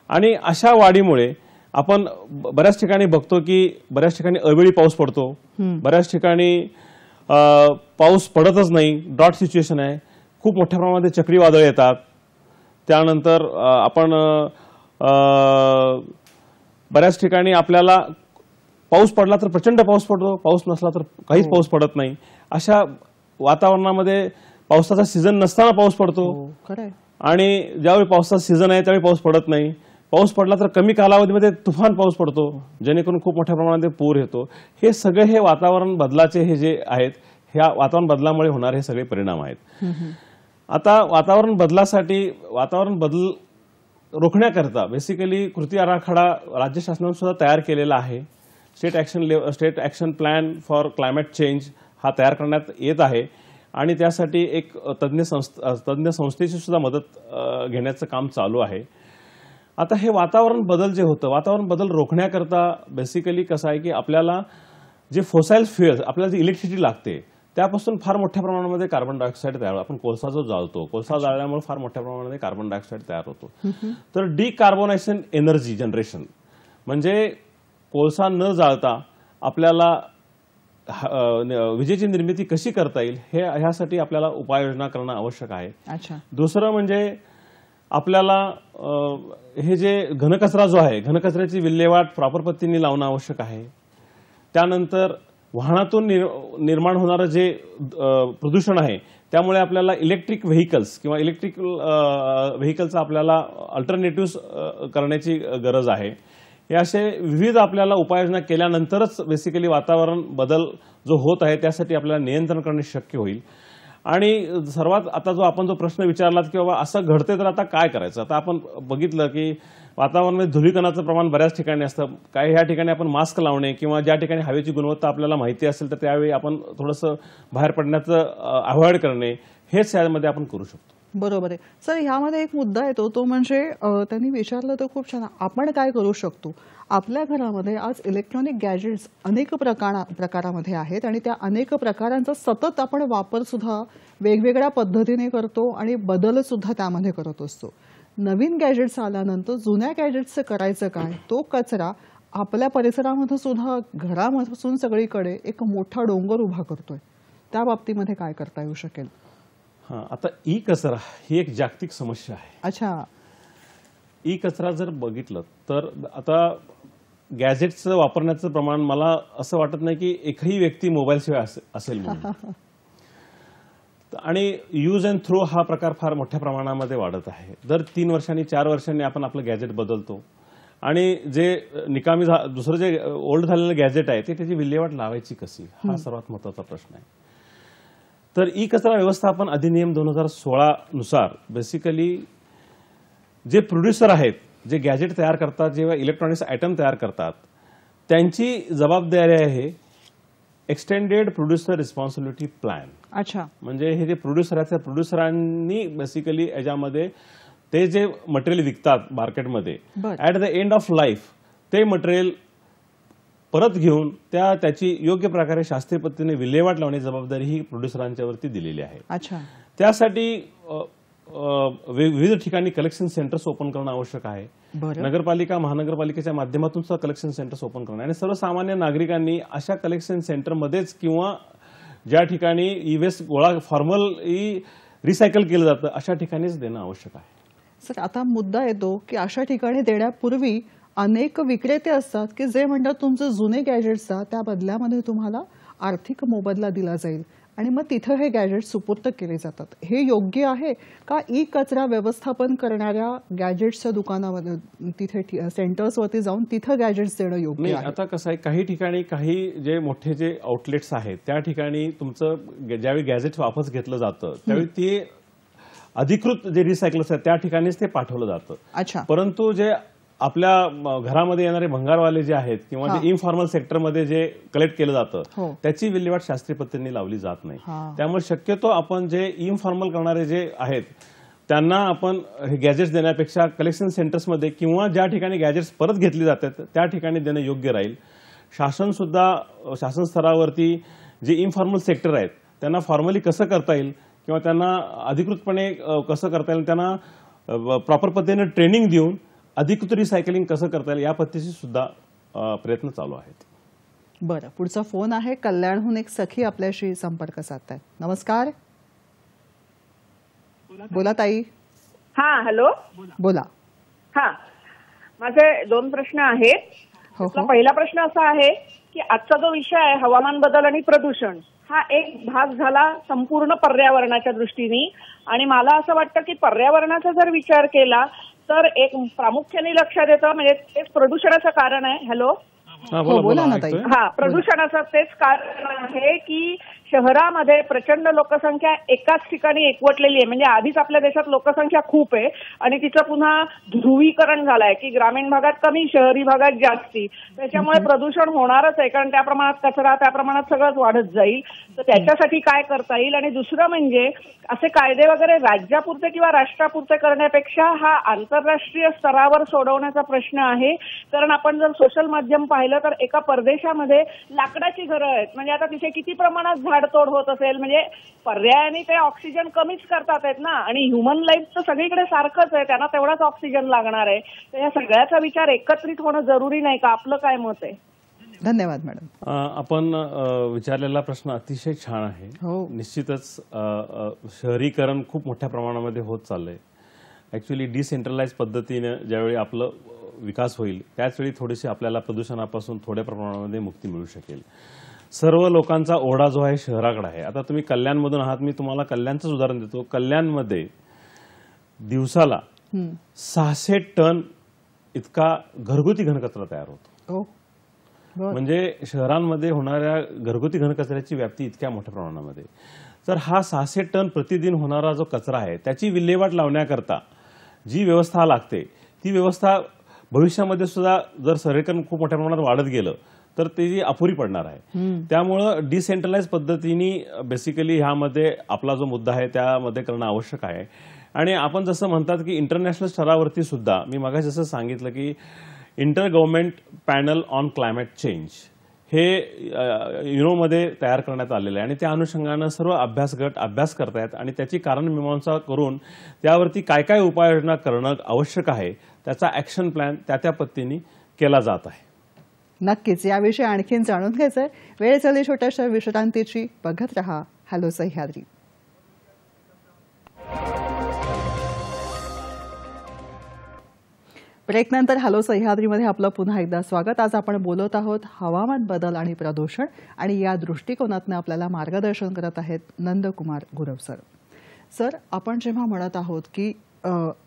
आणि अशा वाढीमुळे आपण बऱ्याच ठिकाणी बघतो की बऱ्याच ठिकाणी अवेळी पाऊस पडतो, बऱ्याच ठिकाणी पाऊस पडतच नाही, ड्रॉट सिच्युएशन आहे, खूप मोठ्या प्रमाणामध्ये चक्रीवादळ येतात. त्यानंतर आपण बऱ्याच ठिकाणी आपल्याला पाऊस पडला तर प्रचंड पाऊस पडतो, पाऊस नसला तर काहीच पाऊस पडत नाही. अशा वातावरणामध्ये पावसाचा सीझन नसताना पाऊस पडतो खरंय. आणि ज्यावेळी पावसाचा सीझन आहे त्यावेळी पाऊस पडत नाही. पाऊस पडला तर कमी कालावधीमध्ये तुफान पाऊस पडतो, जेणेकरून खूप मोठ्या प्रमाणात पूर येतो. हे सगळे हे वातावरण बदलाचे हे जे आहेत, ह्या वातावरण बदलामुळे होणारे हे सगळे परिणाम आहेत. आता वातावरण बदल रोखण्याकरता बेसिकली कृती आराखडा राज्य शासनाने सुद्धा तयार केलेला आहे. State action plan for climate change हा तयार करण्यात येत आहे आणि त्यासाठी एक तज्ज्ञ संस्थेची सुद्धा मदत घेण्याचं काम चालू आहे. आता हे वातावरण बदल जे होतं, वातावरण बदल रोखण्याकरता बेसिकली कसं आहे की आपल्याला जे फोसाईल फ्युएल्स, आपल्याला जी इलेक्ट्रिसिटी लागते त्यापासून फार मोठ्या प्रमाणामध्ये कार्बन डायऑक्साईड तयार होतो. आपण कोळसा जो जाळतो, कोळसा जाळल्यामुळे फार मोठ्या प्रमाणामध्ये कार्बन डायऑक्साईड तयार होतो. तर डिकार्बोनायझेशन एनर्जी जनरेशन म्हणजे कोळसा न जाळता आपल्याला विजेची निर्मिती कशी करता येईल ह्यासाठी आपल्याला उपाययोजना करणं आवश्यक आहे. दुसरं म्हणजे आपल्याला हे जे घनकचरा जो आहे, घनकचऱ्याची विल्हेवाट प्रॉपर पद्धतीने लावणं आवश्यक आहे. त्यानंतर वाहनातून निर्माण होणारं जे प्रदूषण आहे त्यामुळे आपल्याला इलेक्ट्रिक व्हेकल्स किंवा इलेक्ट्रिक व्हेकलचा आपल्याला अल्टरनेटिव्ह करण्याची गरज आहे. हे असे विविध आपल्याला उपाययोजना केल्यानंतरच बेसिकली वातावरण बदल जो होत आहे त्यासाठी आपल्याला नियंत्रण करणे शक्य होईल. आणि सर्वात आता आपण जो प्रश्न विचारलात की बाबा असं घडते तर आता काय करायचं, आता आपण बघितलं की वातावरणामध्ये धुलीकणाचं प्रमाण बऱ्याच ठिकाणी असतं. काही ह्या ठिकाणी आपण मास्क लावणे किंवा ज्या ठिकाणी हवेची गुणवत्ता आपल्याला माहिती असेल तर त्यावेळी आपण थोडंसं बाहेर पडण्याचं अवॉइड करणे, हेच यामध्ये आपण करू शकतो. बरोबर आहे सर. ह्यामध्ये एक मुद्दा येतो तो म्हणजे त्यांनी विचारलं तर खूप छान, आपण काय करू शकतो. आपल्या घरामध्ये आज इलेक्ट्रॉनिक गॅजेट्स अनेक प्रकारामध्ये आहेत आणि त्या अनेक प्रकारांचा सतत आपण वापर सुद्धा वेगवेगळ्या पद्धतीने करतो आणि बदल सुद्धा त्यामध्ये करत असतो. नवीन गॅजेट्स आल्यानंतर जुन्या गॅजेट्सचं करायचं काय, तो कचरा आपल्या परिसरामध्ये सुद्धा घरापासून सगळीकडे एक मोठा डोंगर उभा करतोय. त्या बाबतीमध्ये काय करता येऊ शकेल. आता ई कचरा ही एक जागतिक समस्या आहे. अच्छा. ई कचरा जर बघितलं तर आता गॅजेट्सचं वापरण्याचं प्रमाण मला असं वाटत नाही की एकही व्यक्ती मोबाईलशिवाय असेल म्हणून. आणि यूज अँड थ्रो हा प्रकार फार मोठ्या प्रमाणामध्ये वाढत आहे. दर 3 वर्षांनी 4 वर्षांनी आपण आपलं गॅजेट बदलतो आणि जे निकामी दुसरं जे ओल्ड झालेलं गॅजेट आहे त्याची विल्हेवाट लावायची कशी, हा सर्वात महत्त्वाचा प्रश्न आहे. तर ई कचरा व्यवस्थापन अधिनियम 2016 नुसार बेसिकली जे प्रोड्युसर आहेत, जे गॅजेट तयार करतात, जेव्हा इलेक्ट्रॉनिक्स आयटम तयार करतात, त्यांची जबाबदारी आहे एक्सटेंडेड प्रोड्युसर रिस्पॉन्सिबिलिटी प्लॅन. अच्छा. म्हणजे हे जे प्रोड्युसर आहेत त्या प्रोड्युसरांनी बेसिकली याच्यामध्ये ते जे मटेरियल विकतात मार्केटमध्ये, at the end of life ते मटेरियल परत घेऊन त्याची योग्य प्रकारे शास्त्रीय पद्धतीने विल्हेवाट लावण्याची जबाबदारी ही प्रोड्युसरांच्यावरती दिलेली आहे. अच्छा. त्यासाठी विविध ठिकाणी कलेक्शन सेंटर्स ओपन करणं आवश्यक आहे. नगरपालिका, महानगरपालिकेच्या माध्यमातून सुद्धा कलेक्शन सेंटर्स ओपन करणं आणि सर्वसामान्य नागरिकांनी अशा कलेक्शन सेंटरमध्येच किंवा ज्या ठिकाणी ई वेस्ट गोळा फॉर्मल रिसायकल केलं जातं अशा ठिकाणीच देणं आवश्यक आहे. सर, आता मुद्दा येतो की अशा ठिकाणी देण्यापूर्वी अनेक विक्रेते असतात की जे म्हणतात तुमचं जुने गॅजेट्सचा त्या बदल्यामध्ये तुम्हाला आर्थिक मोबदला दिला जाईल आणि मग तिथं हे गॅजेट सुपूर्त केले जातात. हे योग्य आहे का? ई कचरा व्यवस्थापन करणाऱ्या गॅजेट्सच्या दुकानामध्ये तिथे सेंटर्सवरती जाऊन तिथं गॅजेट्स देणं योग्य आहे? आता कसं आहे, काही ठिकाणी काही जे मोठे जे आउटलेट्स आहेत त्या ठिकाणी तुमचं ज्यावेळी गॅजेट वापस घेतलं जातं त्यावेळी ते अधिकृत जे रिसायकलर्स आहेत त्या ठिकाणीच ते पाठवलं जातं. अच्छा. परंतु जे आपल्या घरामध्ये येणारे भंगारवाले जे आहेत किंवा जे इनफॉर्मल सेक्टरमध्ये जे कलेक्ट केलं जातं त्याची विल्हेवाट शास्त्रीय पद्धतीने लावली जात नाही. त्यामुळे शक्यतो आपण जे इनफॉर्मल करणारे जे आहेत त्यांना आपण हे गॅजेट्स देण्यापेक्षा कलेक्शन सेंटर्समध्ये किंवा ज्या ठिकाणी गॅजेट्स परत घेतली जातात त्या ठिकाणी देणं योग्य राहील. शासन स्तरावरती जे इनफॉर्मल सेक्टर आहेत त्यांना फॉर्मली कसं करता येईल किंवा त्यांना अधिकृतपणे कसं करता येईल, त्यांना प्रॉपर पद्धतीने ट्रेनिंग देऊन अधिकृत रिसायकलिंग कसं करता येईल या पद्धतीचे सुद्धा प्रयत्न चालू आहेत. बरं, पुढचा फोन आहे. कल्याणहून एक सखी आपल्याशी संपर्क साधतायत. नमस्कार. बोला ताई. हा, हॅलो. बोला. हा, माझे 2 प्रश्न आहेत. हो त्यातला हो. पहिला प्रश्न असा आहे की आजचा जो विषय आहे हवामान बदल आणि प्रदूषण, हा एक भाग झाला संपूर्ण पर्यावरणाच्या दृष्टीने. आणि मला असं वाटतं की पर्यावरणाचा जर विचार केला तर एक प्रामुख्याने लक्षात येतं म्हणजे तेच प्रदूषणाचं कारण आहे. हॅलो. हो, बोला ना ताई. हा, प्रदूषणाचं तेच कारण आहे की शहरामध्ये प्रचंड लोकसंख्या एकाच ठिकाणी एकवटलेली आहे. म्हणजे आधीच आपल्या देशात लोकसंख्या खूप आहे आणि तिचं पुन्हा ध्रुवीकरण झालंय की ग्रामीण भागात कमी, शहरी भागात जास्ती. त्याच्यामुळे प्रदूषण होणारच आहे, कारण त्या प्रमाणात कचरा, त्या प्रमाणात सगळंच वाढत जाईल. तर त्याच्यासाठी काय करता येईल. आणि दुसरं म्हणजे असे कायदे वगैरे राज्यापुरते किंवा राष्ट्रापुरते करण्यापेक्षा हा आंतरराष्ट्रीय स्तरावर सोडवण्याचा प्रश्न आहे. कारण आपण जर सोशल माध्यम पाहिलं तर एका परदेशामध्ये लाकडाची घरं आहेत. म्हणजे आता तिथे किती प्रमाणात झाडतोड होत असेल. म्हणजे पर्यायाने ते ऑक्सिजन कमीच करतात आहेत ना. आणि ह्युमन लाईफ तर सगळीकडे सारखंच आहे, त्यांना तेवढाच ऑक्सिजन लागणार आहे. तर या सगळ्याचा विचार एकत्रित होणं जरुरी नाही का? आपलं काय मत आहे? धन्यवाद मॅडम. आपण विचारलेला प्रश्न अतिशय छान आहे. हो. निश्चितच शहरीकरण खूप मोठ्या प्रमाणामध्ये होत चाललंय. ऍक्च्युली डिसेंट्रलाइज पद्धतीने ज्यावेळी आपलं विकास होईल त्याचवेळी थोडीशी आपल्याला प्रदूषणापासून थोड्या प्रमाणामध्ये मुक्ती मिळू शकेल. सर्व लोकांचा ओढा जो आहे शहराकडे आहे. आता तुम्ही कल्याणमधून आहात, मी तुम्हाला कल्याणचंच उदाहरण देतो. कल्याणमध्ये दिवसाला 600 टन इतका घरगुती घनकचरा तयार होतो. हो. बरं. म्हणजे शहरांमध्ये होणाऱ्या घरगुती घनकचऱ्याची व्याप्ती इतक्या मोठ्या प्रमाणामध्ये. तर हा 600 टन प्रतिदिन होणारा जो कचरा आहे त्याची विल्हेवाट लावण्याकरता जी व्यवस्था लागते ती व्यवस्था भविष्यामध्ये सुद्धा जर शहरीकरण खूप मोठ्या प्रमाणात वाढत गेलं तर ती अपुरी पडणार आहे. त्यामुळं डिसेंट्रलाइज पद्धतीने बेसिकली ह्यामध्ये आपला जो मुद्दा आहे त्यामध्ये करणं आवश्यक आहे. आणि आपण जसं म्हणतात की इंटरनॅशनल स्तरावरती सुद्धा मी मगाशी जसं सांगितलं की inter government panel on climate change हे युनोमध्ये तयार करण्यात आलेलं आहे. आणि त्या अनुषंगानं सर्व अभ्यास गट अभ्यास करतायत आणि त्याची कारणमीमांसा करून त्यावरती काय काय उपाययोजना करणं आवश्यक आहे त्याचा ऍक्शन प्लॅन त्या पद्धतीने केला जात आहे. नक्कीच याविषयी आणखीन जाणून घ्यायचंय. वेळ झाली छोट्याशा विश्रांतीची. बघत रहा हॅलो सह्याद्री. ब्रेकनंतर हॅलो सह्याद्रीमध्ये आपलं पुन्हा एकदा स्वागत. आज आपण बोलत आहोत हवामान बदल आणि प्रदूषण आणि या दृष्टिकोनातून आपल्याला मार्गदर्शन करत आहेत नंदकुमार गुरव सर. सर, आपण जेव्हा म्हणत आहोत की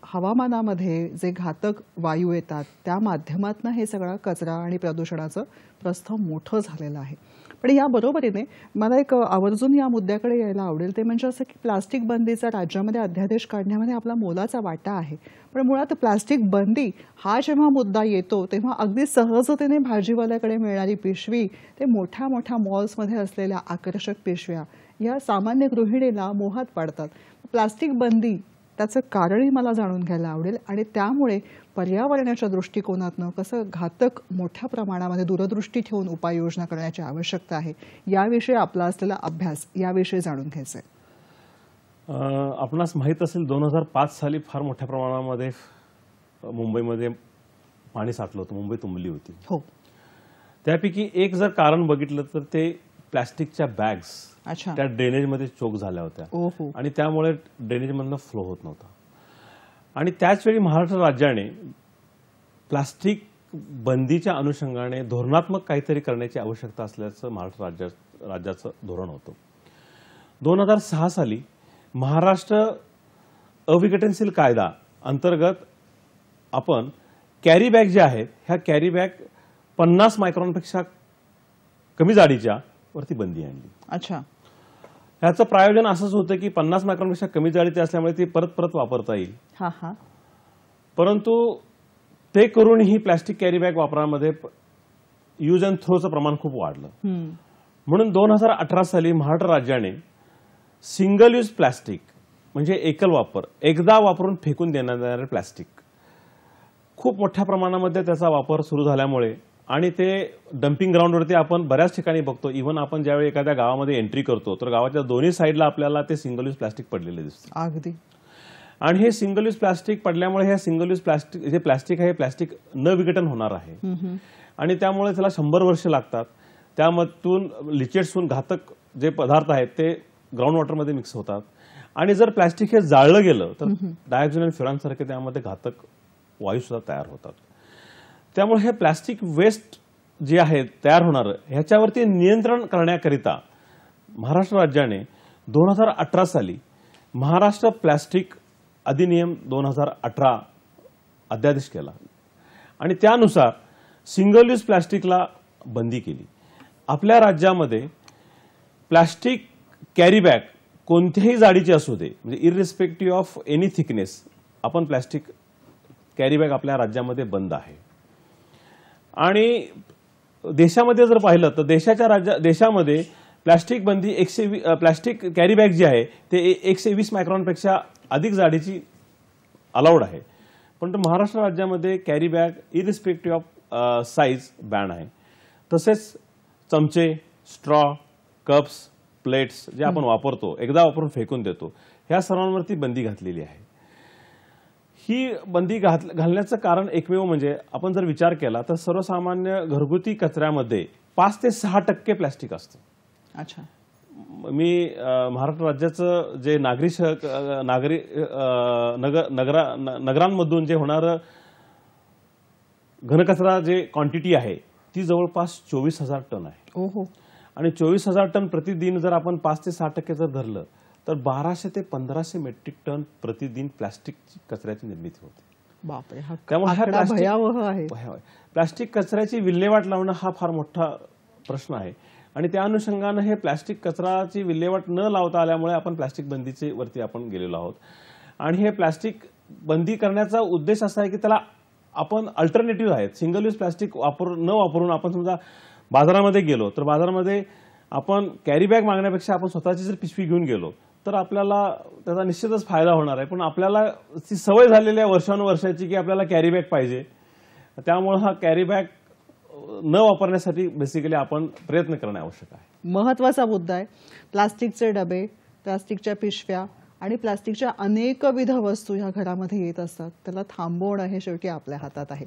हवामानामध्ये जे घातक वायू येतात त्या माध्यमातून हे सगळं कचरा आणि प्रदूषणाचं प्रस्थ मोठं झालेलं आहे. पण या बरोबरीने मला एक आवर्जून या मुद्द्याकडे यायला आवडेल, ते म्हणजे असं की प्लास्टिक बंदीचा राज्यामध्ये अध्यादेश काढण्यामध्ये आपला मोलाचा वाटा आहे. पण मुळात प्लास्टिक बंदी हा जेव्हा मुद्दा येतो तेव्हा अगदी सहजतेने भाजीवाल्याकडे मिळणारी पिशवी ते मोठ्या मोठ्या मॉल्समध्ये असलेल्या आकर्षक पिशव्या या सामान्य गृहिणीला मोहात पाडतात. प्लास्टिक बंदी त्याचं कारणही मला जाणून घ्यायला आवडेल आणि त्यामुळे पर्यावरणाच्या दृष्टिकोनातून कसं घातक मोठ्या प्रमाणामध्ये दूरदृष्टी ठेवून उपाययोजना करण्याची आवश्यकता आहे याविषयी आपला असलेला अभ्यास याविषयी जाणून घ्यायचा आहे. आपणास माहीत असेल 2005 साली फार मोठ्या प्रमाणामध्ये मुंबईमध्ये पाणी साठलं होतं, मुंबई तुंबली होती. हो. त्यापैकी एक जर कारण बघितलं तर ते प्लॅस्टिकच्या बॅग्स अच्छा. त्या ड्रेनेजमध्ये चोक झाल्या होत्या ओहो. आणि त्यामुळे ड्रेनेजमधनं फ्लो होत नव्हता. आणि त्याचवेळी महाराष्ट्र राज्याने प्लास्टिक बंदीच्या अनुषंगाने धोरणात्मक काहीतरी करण्याची आवश्यकता असल्याचं महाराष्ट्र राज्याचं धोरण होतं. 2006 साली महाराष्ट्र अविघटनशील कायदा अंतर्गत आपण कॅरी बॅग ज्या आहेत ह्या कॅरी बॅग 50 मायक्रॉनपेक्षा कमी जाडीच्या वरती बंदी आणली. अच्छा. ह्याचं प्रायोजन असंच होतं की 50 मायक्रॉनपेक्षा कमी जाडीचे असल्यामुळे ती परत परत वापरता येईल. हा हा. परंतु ते करूनही प्लॅस्टिक कॅरी बॅग वापरामध्ये यूज अँड थ्रोचं प्रमाण खूप वाढलं. म्हणून 2018 साली महाराष्ट्र राज्याने सिंगल यूज प्लॅस्टिक म्हणजे एकल वापर, एकदा वापरून फेकून देण्यात येणारे प्लॅस्टिक खूप मोठ्या प्रमाणामध्ये त्याचा वापर सुरू झाल्यामुळे आणि ते डम्पिंग ग्राउंडवरती आपण बऱ्याच ठिकाणी बघतो. इव्हन आपण ज्यावेळी एखाद्या गावामध्ये एंट्री करतो तर गावाच्या दोन्ही साईडला आपल्याला ते सिंगल यूज प्लास्टिक पडलेले दिसतं. अगदी. आणि हे सिंगल यूज प्लास्टिक पडल्यामुळे हे सिंगल यूज प्लास्टिक जे प्लास्टिक आहे हे प्लास्टिक न विघटन होणार आहे आणि त्यामुळे त्याला 100 वर्ष लागतात. त्यामधून लिचेट्स होऊन घातक जे पदार्थ आहेत ते ग्राउंड वॉटरमध्ये मिक्स होतात आणि जर प्लास्टिक हे जाळलं गेलं तर डायऑक्सिन आणि फ्युरानसारखे त्यामध्ये घातक वायू सुद्धा तयार होतात. त्यामुळे हे प्लास्टिक वेस्ट जे आहे तयार होणारं ह्याच्यावरती नियंत्रण करण्याकरिता महाराष्ट्र राज्याने 2018 साली महाराष्ट्र प्लास्टिक अधिनियम 2018 अध्यादेश केला आणि त्यानुसार सिंगल यूज प्लास्टिकला बंदी केली. आपल्या राज्यामध्ये प्लास्टिक कॅरी बॅग कोणत्याही जाडीची असू दे, म्हणजे इररिस्पेक्टिव्ह ऑफ एनी थिकनेस, आपण प्लास्टिक कॅरी बॅग आपल्या राज्यामध्ये बंद आहे. आणि देशामध्ये जर पाहिलं तर देशामध्ये प्लास्टिक बंदी प्लास्टिक कॅरी बॅग जी आहे ते 120 मायक्रॉनपेक्षा अधिक जाडीची अलाउड आहे. पण महाराष्ट्र राज्यामध्ये carry bag irrespective of size ban आहे. तसेच चमचे, स्ट्रॉ, कप्स, प्लेट्स जे आपण वापरतो एकदा वापरून फेकून देतो ह्या सर्वांवरती बंदी घातलेली आहे. ही बंदी घालण्याचं कारण एकमेव म्हणजे आपण जर विचार केला तर सर्वसामान्य घरगुती कचऱ्यामध्ये 5 ते 6% प्लास्टिक असतं. अच्छा. मी महाराष्ट्र राज्याचं जे नगरांमधून जे होणारं घनकचरा जे क्वांटिटी आहे ती जवळपास 24,000 टन आहे. ओहो. आणि 24,000 टन प्रतिदिन जर आपण 5 ते 6% जर धरलं तर 1200 ते 1500 मेट्रिक टन प्रतिदिन प्लास्टिक कचऱ्याची निर्मिती होते. बापरे, हा त्यामुळे आकडा भयावह आहे. प्लास्टिक कचऱ्याची विल्हेवाट लावणं हा फार मोठा प्रश्न आहे आणि त्या अनुषंगानं हे प्लास्टिक कचऱ्याची विल्हेवाट न लावता आल्यामुळे आपण प्लास्टिक बंदीचे वरती आपण गेलेलो आहोत. आणि हे प्लास्टिक बंदी करण्याचा उद्देश असा आहे की त्याला आपण अल्टरनेटिव्ह आहेत. सिंगल यूज प्लास्टिक न वापरून आपण समजा बाजारामध्ये गेलो तर बाजारामध्ये आपण कॅरी बॅग मागण्यापेक्षा आपण स्वतःची जर पिशवी घेऊन गेलो तर आपल्याला त्याचा निश्चितच फायदा होणार आहे. पण आपल्याला ती सवय झालेली आहे वर्षानुवर्षाची की आपल्याला कॅरी बॅग पाहिजे. त्यामुळे हा कॅरी बॅग न वापरण्यासाठी बेसिकली आपण प्रयत्न करणे आवश्यक आहे. महत्वाचा मुद्दा आहे. प्लास्टिकचे डबे, प्लास्टिकच्या पिशव्या आणि प्लास्टिकच्या अनेकविध वस्तू ह्या घरामध्ये येत असतात. त्याला थांबवणं हे शेवटी आपल्या हातात आहे.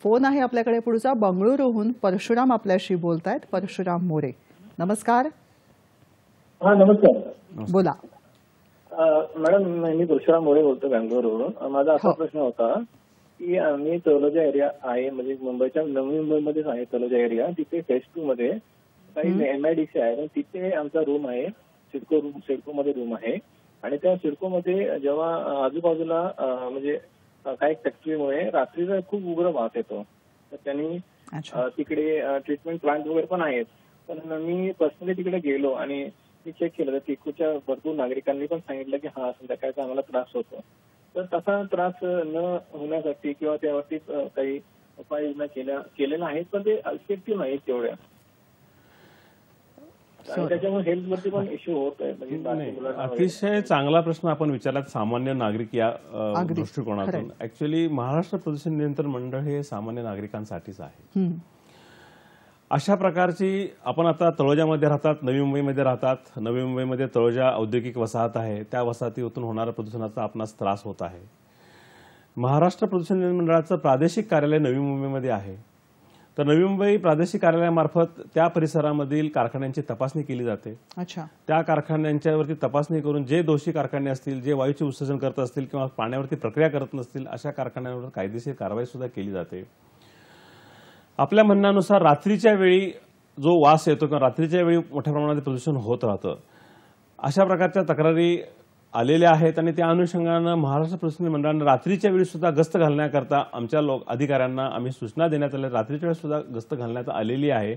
फोन आहे आपल्याकडे पुढचा. बंगळुरूहून परशुराम आपल्याशी बोलतायत. परशुराम मोरे, नमस्कार. हा, नमस्कार. बोला. मॅडम, मी परशुराम मोरे बोलतो बँगलोरवरून. माझा असा प्रश्न होता की आम्ही तलोजा एरिया आहे, म्हणजे मुंबईच्या नवी मुंबईमध्येच आहे तलोजा एरिया. तिथे फेज 2 मध्ये काही MIDC आहे, तिथे आमचा रूम आहे. सिडको मध्ये रूम आहे आणि त्या सिडको मध्ये जेव्हा आजूबाजूला म्हणजे काही फॅक्टरीमुळे रात्रीचा खूप उग्र वास येतो, तर त्यांनी तिकडे ट्रीटमेंट प्लांट वगैरे पण आहेत. पण मी पर्सनली तिकडे गेलो आणि मी चेक केलं तर तिकडच्या भरपूर नागरिकांनी पण सांगितलं की हा संध्याकाळचा आम्हाला त्रास होतो. तर तसा त्रास न होण्यासाठी किंवा त्यावरती काही उपाययोजना केलेल्या आहेत, पण ते इफेक्टिव्ह नाहीत तेवढ्या. त्याच्यामुळे हेल्थवरती पण इश्यू होत आहे. अतिशय चांगला प्रश्न आपण विचारला सामान्य नागरिक या दृष्टिकोनातून. ऍक्च्युअली महाराष्ट्र प्रदूषण नियंत्रण मंडळ हे सामान्य नागरिकांसाठीच आहे. अशा प्रकारची आपण आता तळोजामध्ये राहतात, नवी मुंबईमध्ये राहतात. नवी मुंबईमध्ये तळोजा औद्योगिक वसाहत आहे. त्या वसाहतीतून होणाऱ्या प्रदूषणाचा आपणास त्रास होत आहे. महाराष्ट्र प्रदूषण नियंत्रण मंडळाचं प्रादेशिक कार्यालय नवी मुंबईमध्ये आहे. तर नवी मुंबई प्रादेशिक कार्यालयामार्फत त्या परिसरामधील कारखान्यांची तपासणी केली जाते. त्या कारखान्यांच्यावरती तपासणी करून जे दोषी कारखाने असतील, जे वायूचे उत्सर्जन करत असतील किंवा पाण्यावरती प्रक्रिया करत नसतील अशा कारखान्यांवर कायदेशीर कारवाई सुद्धा केली जाते. आपल्या म्हणण्यानुसार रात्रीच्या वेळी जो वास येतो किंवा रात्रीच्या वेळी मोठ्या प्रमाणात प्रदूषण होत राहतं, अशा प्रकारच्या तक्रारी आलेल्या आहेत आणि त्या अनुषंगानं महाराष्ट्र प्रदूषण मंडळानं रात्रीच्या वेळी सुद्धा गस्त घालण्याकरता आमच्या अधिकाऱ्यांना आम्ही सूचना देण्यात आल्या. रात्रीच्या वेळी सुद्धा गस्त घालण्यात आलेली आहे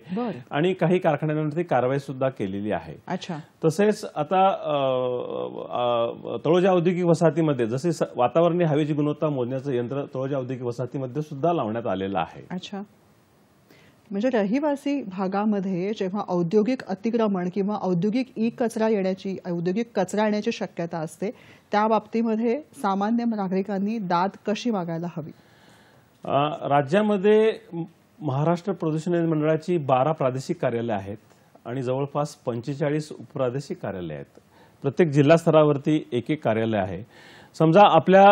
आणि काही कारखान्यांवरती कारवाई सुद्धा केलेली आहे. तसेच आता तळोजा औद्योगिक वसाहतीमध्ये जसे वातावरणीय हवेची गुणवत्ता मोजण्याचं यंत्र तळोजा औद्योगिक वसाहतीमध्ये सुद्धा लावण्यात आलेलं आहे. म्हणजे रहिवासी भागामध्ये जेव्हा औद्योगिक अतिक्रमण किंवा औद्योगिक कचरा येण्याची शक्यता असते, त्या बाबतीमध्ये सामान्य नागरिकांनी दाद कशी मागायला हवी? राज्यामध्ये महाराष्ट्र प्रदूषण नियंत्रण मंडळाची 12 प्रादेशिक कार्यालय आहेत आणि जवळपास 45 उपप्रादेशिक कार्यालय आहेत. प्रत्येक जिल्हा स्तरावरती एक एक कार्यालय आहे. समजा आपल्या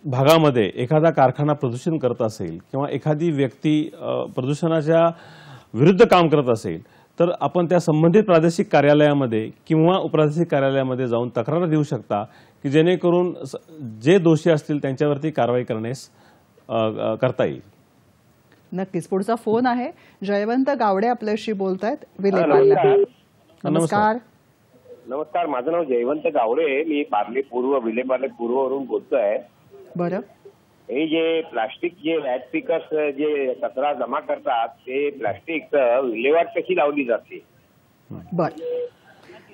भागामध्ये एखादा कारखाना प्रदूषण करत असेल किंवा एखादी व्यक्ती प्रदूषणाच्या विरुद्ध काम करत असेल तर आपण त्या संबंधित प्रादेशिक कार्यालयामध्ये किंवा उपप्रादेशिक कार्यालयामध्ये जाऊन तक्रार देऊ शकता की जेणेकरून जे दोषी असतील त्यांच्यावरती कारवाई करण्यास करता येईल. नक्कीच. पुढचा फोन आहे. जयवंत गावडे आपल्याशी बोलतायत विलेपार्ल्याहून. नमस्कार. नमस्कार, माझं नाव जयवंत गावडे. मी पार्ले पूर्व विलेपार्ले पूर्ववरून बोलतोय. बरं. हे जे प्लास्टिक जे वॅट पिकर्स जे कचरा जमा करतात ते प्लास्टिक विल्हेवाट कशी लावली जाते? बरं,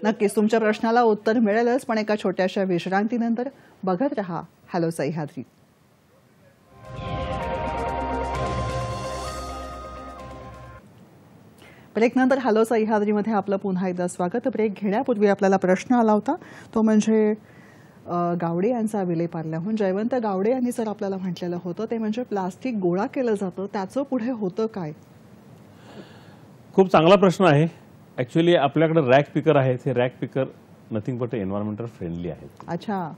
नक्कीच तुमच्या प्रश्नाला उत्तर मिळेलच, पण एका छोट्याशा विश्रांतीनंतर बघत रहा हॅलो सह्याद्री. ब्रेकनंतर हॅलो सह्याद्रीमध्ये आपलं पुन्हा एकदा स्वागत. ब्रेक घेण्यापूर्वी आपल्याला प्रश्न आला होता, तो म्हणजे गावडे यांचा विलेपार्ल्याहून. जयवंत गावडे यांनी सर आपल्याला म्हटलेलं होतं ते म्हणजे प्लास्टिक गोळा केलं जातं, त्याचं पुढे होतं काय? खूप चांगला प्रश्न आहे. ऍक्च्युअली आपल्याकडे रॅक पिकर आहेत. हे rack picker nothing but environmental friendly आहेत. अच्छा.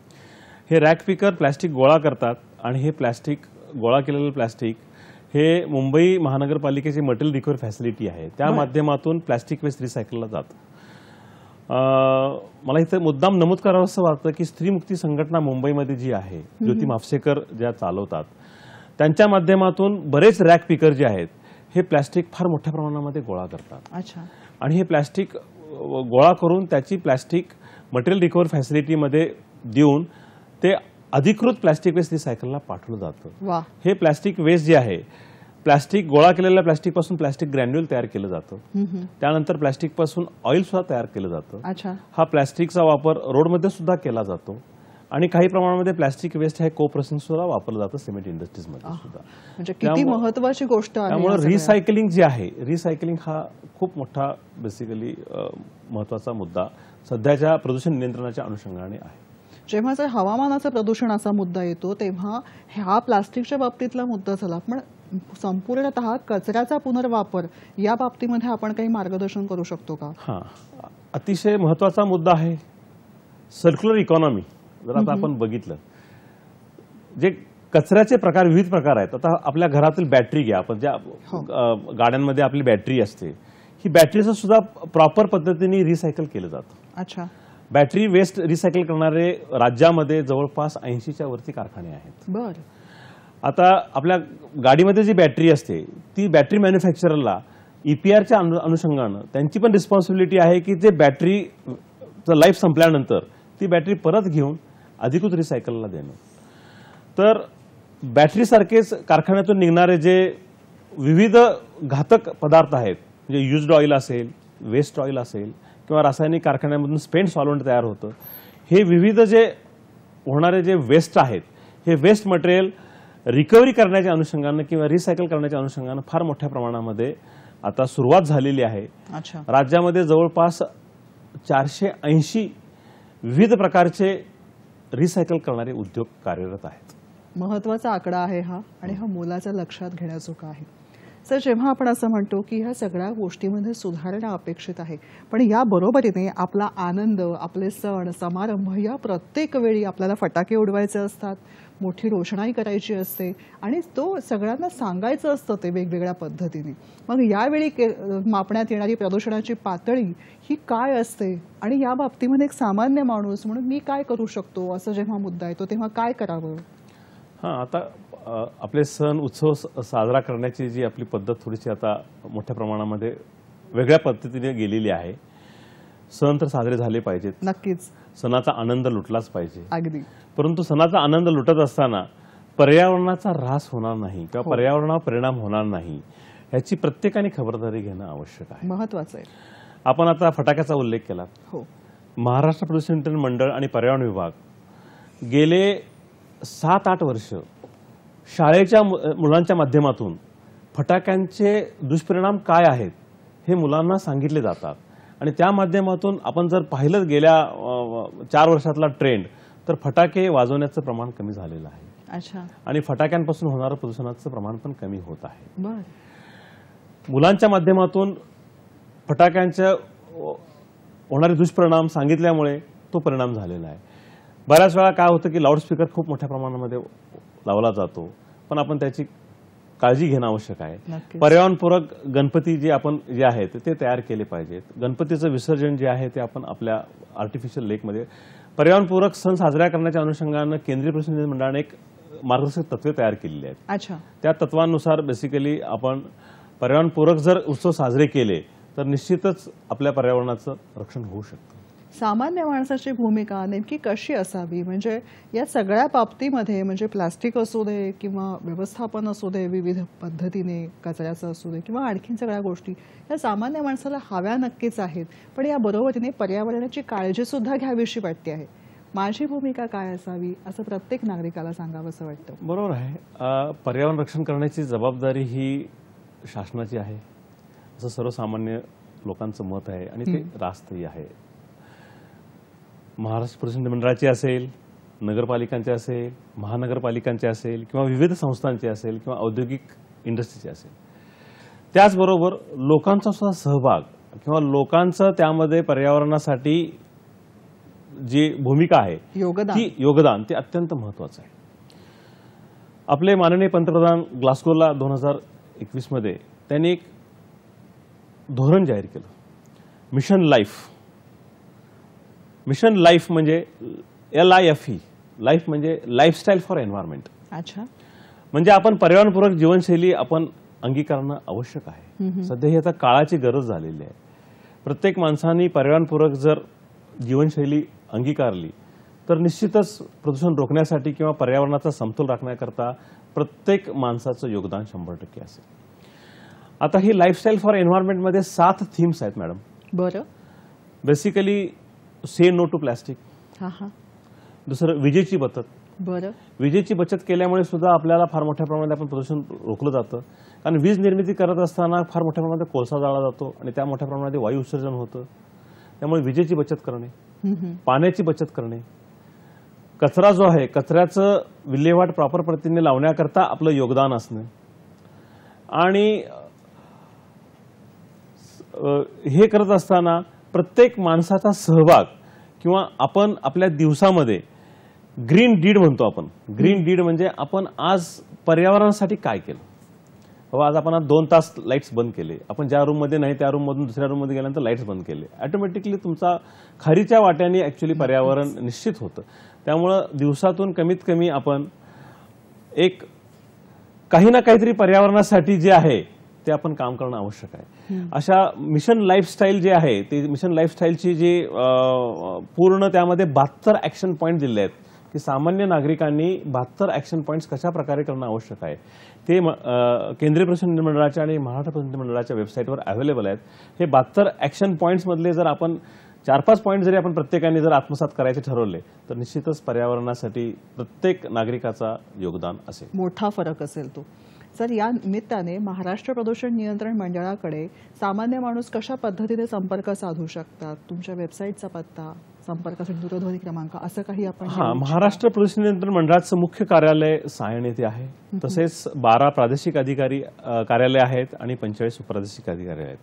हे रॅक पिकर प्लास्टिक गोळा करतात आणि हे प्लास्टिक गोळा केलेलं प्लास्टिक हे मुंबई महानगरपालिकेची मटेरियल रिकव्हरी फॅसिलिटी आहे, त्या माध्यमातून प्लास्टिक वेस्ट रिसायकलला जातं. मला इथं मुद्दाम नमूद करावं असं वाटतं की स्त्री मुक्ती संघटना मुंबईमध्ये जी आहे, ज्योती म्हापसेकर ज्या चालवतात, त्यांच्या माध्यमातून बरेच रॅक पिकर जे आहेत हे प्लास्टिक फार मोठ्या प्रमाणामध्ये गोळा करतात. अच्छा. आणि हे प्लास्टिक गोळा करून त्याची प्लास्टिक मटेरियल रिकव्हरी फॅसिलिटीमध्ये देऊन ते अधिकृत प्लास्टिक वेस्ट रिसायकलला पाठवलं जातं. हे प्लास्टिक वेस्ट जे आहे, प्लास्टिक गोळा केलेल्या प्लास्टिक पासून प्लास्टिक ग्रॅन्युअल तयार केलं जातं. त्यानंतर प्लास्टिक पासून ऑइल सुद्धा तयार केलं जातं. हा प्लास्टिकचा वापर रोडमध्ये सुद्धा केला जातो आणि काही प्रमाणामध्ये प्लास्टिक वेस्ट हे को प्रोसेसिंग सुद्धा वापरलं जातं सिमेंट इंडस्ट्रीजमध्ये सुद्धा. म्हणजे किती महत्त्वाची गोष्ट आहे. त्यामुळे रिसायकलिंग जे आहे, रिसायकलिंग हा खूप मोठा बेसिकली महत्वाचा मुद्दा सध्याच्या प्रदूषण नियंत्रणाच्या अनुषंगाने आहे. जेव्हा जर हवामानाचं प्रदूषण असा मुद्दा येतो तेव्हा हा प्लास्टिकच्या बाबतीतला मुद्दा झाला, पण संपूर्णतः कचऱ्याचा पुनर्वापर या बाबतीमध्ये आपण काही मार्गदर्शन करू शकतो का? हा, अतिशय महत्वाचा मुद्दा आहे. सर्क्युलर इकॉनॉमी जर आता आपण बघितलं, जे कचऱ्याचे प्रकार विविध प्रकार आहेत. आता आपल्या घरातील बॅटरी घ्या, आपण ज्या गाड्यांमध्ये आपली बॅटरी असते, ही बॅटरीचं सुद्धा प्रॉपर पद्धतीने रिसायकल केलं जातं. अच्छा. बॅटरी वेस्ट रिसायकल करणारे राज्यामध्ये जवळपास 80च्या वरती कारखाने आहेत. बर. आता आपल्या गाडीमध्ये जी बॅटरी असते ती बॅटरी मॅन्युफॅक्चररला EPRच्या अनुषंगानं त्यांची पण रिस्पॉन्सिबिलिटी आहे की जे बॅटरीचं लाईफ संपल्यानंतर ती बॅटरी परत घेऊन अधिकृत रिसायकलला देणं. तर बॅटरीसारखेच कारखान्यातून निघणारे जे विविध घातक पदार्थ आहेत, म्हणजे युज्ड ऑइल असेल, वेस्ट ऑइल असेल किंवा रासायनिक कारखान्यामधून स्पेंट सॉल्व्हंट तयार होतं, हे विविध जे होणारे जे वेस्ट आहेत, हे वेस्ट मटेरियल रिकव्हरी करण्याच्या अनुषंगानं किंवा रिसायकल करण्याच्या अनुषंगानं फार मोठ्या प्रमाणामध्ये आता सुरुवात झालेली आहे. राज्यामध्ये जवळपास 480 विविध प्रकारचे रिसायकल करणारे उद्योग कार्यरत आहेत. महत्वाचा आकडा आहे हा, आणि हा मोलाच्या लक्षात घेण्याजोगा आहे. सर, जेव्हा आपण असं म्हणतो की ह्या सगळ्या गोष्टीमध्ये सुधारणा अपेक्षित आहे, पण या बरोबरीने आपला आनंद, आपले सण समारंभ या प्रत्येक वेळी आपल्याला फटाके उडवायचे असतात, मोठी रोषणाई करायची असते आणि तो सगळ्यांना सांगायचं असतं ते वेगवेगळ्या पद्धतीने. मग यावेळी मापण्यात येणारी प्रदूषणाची पातळी ही काय असते आणि या बाबतीमध्ये एक सामान्य माणूस म्हणून मी काय करू शकतो असं जेव्हा मुद्दा येतो तेव्हा काय करावं? आता आपले सण उत्सव साजरा करण्याची जी आपली पद्धत थोडीशी आता मोठ्या प्रमाणामध्ये वेगळ्या पद्धतीने गेलेली आहे. सण तर साजरे झाले पाहिजेत, नक्कीच सणाचा आनंद लुटलाच पाहिजे. अगदी. परंतु सणाचा आनंद लुटत असताना पर्यावरणाचा ऱ्हास होणार नाही किंवा पर्यावरणावर परिणाम होणार नाही याची प्रत्येकाने खबरदारी घेणं आवश्यक आहे, महत्वाचं आहे. आपण आता फटाक्याचा उल्लेख केला. हो. महाराष्ट्र प्रदूषण नियंत्रण मंडळ आणि पर्यावरण विभाग गेले 7-8 वर्ष शाळेच्या मुलांच्या माध्यमातून फटाक्यांचे दुष्परिणाम काय आहेत हे मुलांना सांगितले जातात आणि त्या माध्यमातून आपण जर पाहिलं गेल्या 4 वर्षातला ट्रेंड तर फटाके वाजवण्याचं प्रमाण कमी झालेलं आहे. अच्छा. आणि फटाक्यांपासून होणारं प्रदूषणाचं प्रमाण पण कमी होत आहे. बरं. मुलांच्या माध्यमातून फटाक्यांच्या होणारे दुष्परिणाम सांगितल्यामुळे तो परिणाम झालेला आहे. बऱ्याच वेळा काय होतं की लाऊडस्पीकर खूप मोठ्या प्रमाणामध्ये लावला जातो, पण आपण त्याची काळजी घेणं आवश्यक आहे. नक्कीच. पर्यावरणपूरक गणपती जे आहेत ते तयार केले पाहिजेत. गणपतीचं विसर्जन जे आहे ते आपण आपल्या आर्टिफिशियल लेकमध्ये पर्यावरणपूरक सण साजरा करण्याच्या अनुषंगानं केंद्रीय प्रतिनिधी मंडळाने एक मार्गदर्शक तत्वे तयार केलेली आहेत. अच्छा. त्या तत्वांनुसार बेसिकली आपण पर्यावरणपूरक जर उत्सव साजरे केले तर निश्चितच आपल्या पर्यावरणाचं रक्षण होऊ शकतं. सामान्य माणसाची भूमिका नेमकी कशी असावी, म्हणजे या सगळ्या बाबतीमध्ये, म्हणजे प्लास्टिक असू दे किंवा व्यवस्थापन असू दे विविध पद्धतीने कचऱ्याचं असू दे किंवा आणखीन सगळ्या गोष्टी, या सामान्य माणसाला हव्या नक्कीच आहेत, पण या बरोबरीने पर्यावरणाची काळजी सुद्धा घ्यावीशी वाटते आहे. माझी भूमिका काय असावी असं प्रत्येक नागरिकाला सांगावं असं वाटतं. बरोबर आहे. पर्यावरण रक्षण करण्याची जबाबदारी ही शासनाची आहे असं सर्वसामान्य लोकांचं मत आहे आणि ते रास्तही आहे. महाराष्ट्र प्रतिनिधी मंडळाची असेल, नगरपालिकांचे असेल, महानगरपालिकांचे असेल किंवा विविध संस्थांचे असेल किंवा औद्योगिक इंडस्ट्रीचे असेल, त्याचबरोबर लोकांचा सुद्धा सहभाग किंवा लोकांचं त्यामध्ये पर्यावरणासाठी जी भूमिका आहे ती योगदान ते अत्यंत महत्वाचं आहे. आपले माननीय पंतप्रधान ग्लासगोला 2021 मध्ये त्यांनी एक धोरण जाहीर केलं, मिशन लाईफ. मिशन लाईफ म्हणजे LIFE, लाईफ म्हणजे लाईफस्टाईल फॉर एन्व्हायरमेंट. अच्छा. म्हणजे आपण पर्यावरणपूरक जीवनशैली आपण अंगीकारणं आवश्यक आहे. सध्या ही आता काळाची गरज झालेली आहे. प्रत्येक माणसाने पर्यावरणपूरक जर जीवनशैली अंगीकारली तर निश्चितच प्रदूषण रोखण्यासाठी किंवा पर्यावरणाचा समतोल राखण्याकरता प्रत्येक माणसाचं योगदान 100% असेल. आता ही लाईफस्टाईल फॉर एन्व्हायरमेंटमध्ये 7 थीम्स आहेत मॅडम. बरं. Basically say no to plastic. हा. दुसरं विजेची बचत. बरं. विजेची बचत केल्यामुळे सुद्धा आपल्याला फार मोठ्या प्रमाणात आपण प्रदूषण रोखलं जातं. कारण वीज निर्मिती करत असताना फार मोठ्या प्रमाणात कोळसा जाळला जातो आणि त्या मोठ्या प्रमाणात वायू उत्सर्जन होतं. त्यामुळे विजेची बचत करणे, पाण्याची बचत करणे, कचरा जो आहे कचऱ्याचं विल्हेवाट प्रॉपर पद्धतीने लावण्याकरता आपलं योगदान असणं आणि हे करत असताना प्रत्येक माणसाचा सहभाग किंवा आपण आपल्या दिवसामध्ये ग्रीन डीड म्हणतो आपण. ग्रीन डीड म्हणजे आपण आज पर्यावरणासाठी काय केलं. बाबा आज आपण 2 तास लाईट्स बंद केले, आपण ज्या रूममध्ये नाही त्या रूममधून दुसऱ्या रूममध्ये गेल्यानंतर लाईट्स बंद केले, ऑटोमॅटिकली तुमचा खारीच्या वाट्याने ऍक्च्युली पर्यावरण निश्चित होतं. त्यामुळं दिवसातून कमीत कमी आपण एक काही ना काहीतरी पर्यावरणासाठी जे आहे ते आपण काम करणं आवश्यक आहे. अशा मिशन लाईफस्टाईल जे आहे ते मिशन लाईफस्टाईलची जी पूर्ण त्यामध्ये 72 ऍक्शन पॉईंट दिले आहेत की सामान्य नागरिकांनी 72 ऍक्शन पॉईंट्स कशा प्रकारे करणं आवश्यक आहे ते केंद्रीय प्रतिनिधी मंडळाच्या आणि महाराष्ट्र प्रतिनिधी मंडळाच्या वेबसाईटवर अवेलेबल आहेत. हे 72 ऍक्शन पॉईंट्स मधले जर आपण 4-5 पॉईंट जरी आपण प्रत्येकाने जर आत्मसात करायचे ठरवले तर निश्चितच पर्यावरणासाठी प्रत्येक नागरिकाचा योगदान असेल, मोठा फरक असेल तो. सर, या निमित्ताने महाराष्ट्र प्रदूषण नियंत्रण मंडळाकडे सामान्य माणूस कशा पद्धतीने संपर्क साधू शकतात? तुमच्या वेबसाईटचा पत्ता, संपर्कासाठी दूरध्वनी क्रमांक असं काही आपण? महाराष्ट्र प्रदूषण नियंत्रण मंडळाचं मुख्य कार्यालय सायण येथे आहे. तसेच 12 प्रादेशिक अधिकारी कार्यालय आहेत आणि 45 उपप्रादेशिक अधिकारी आहेत.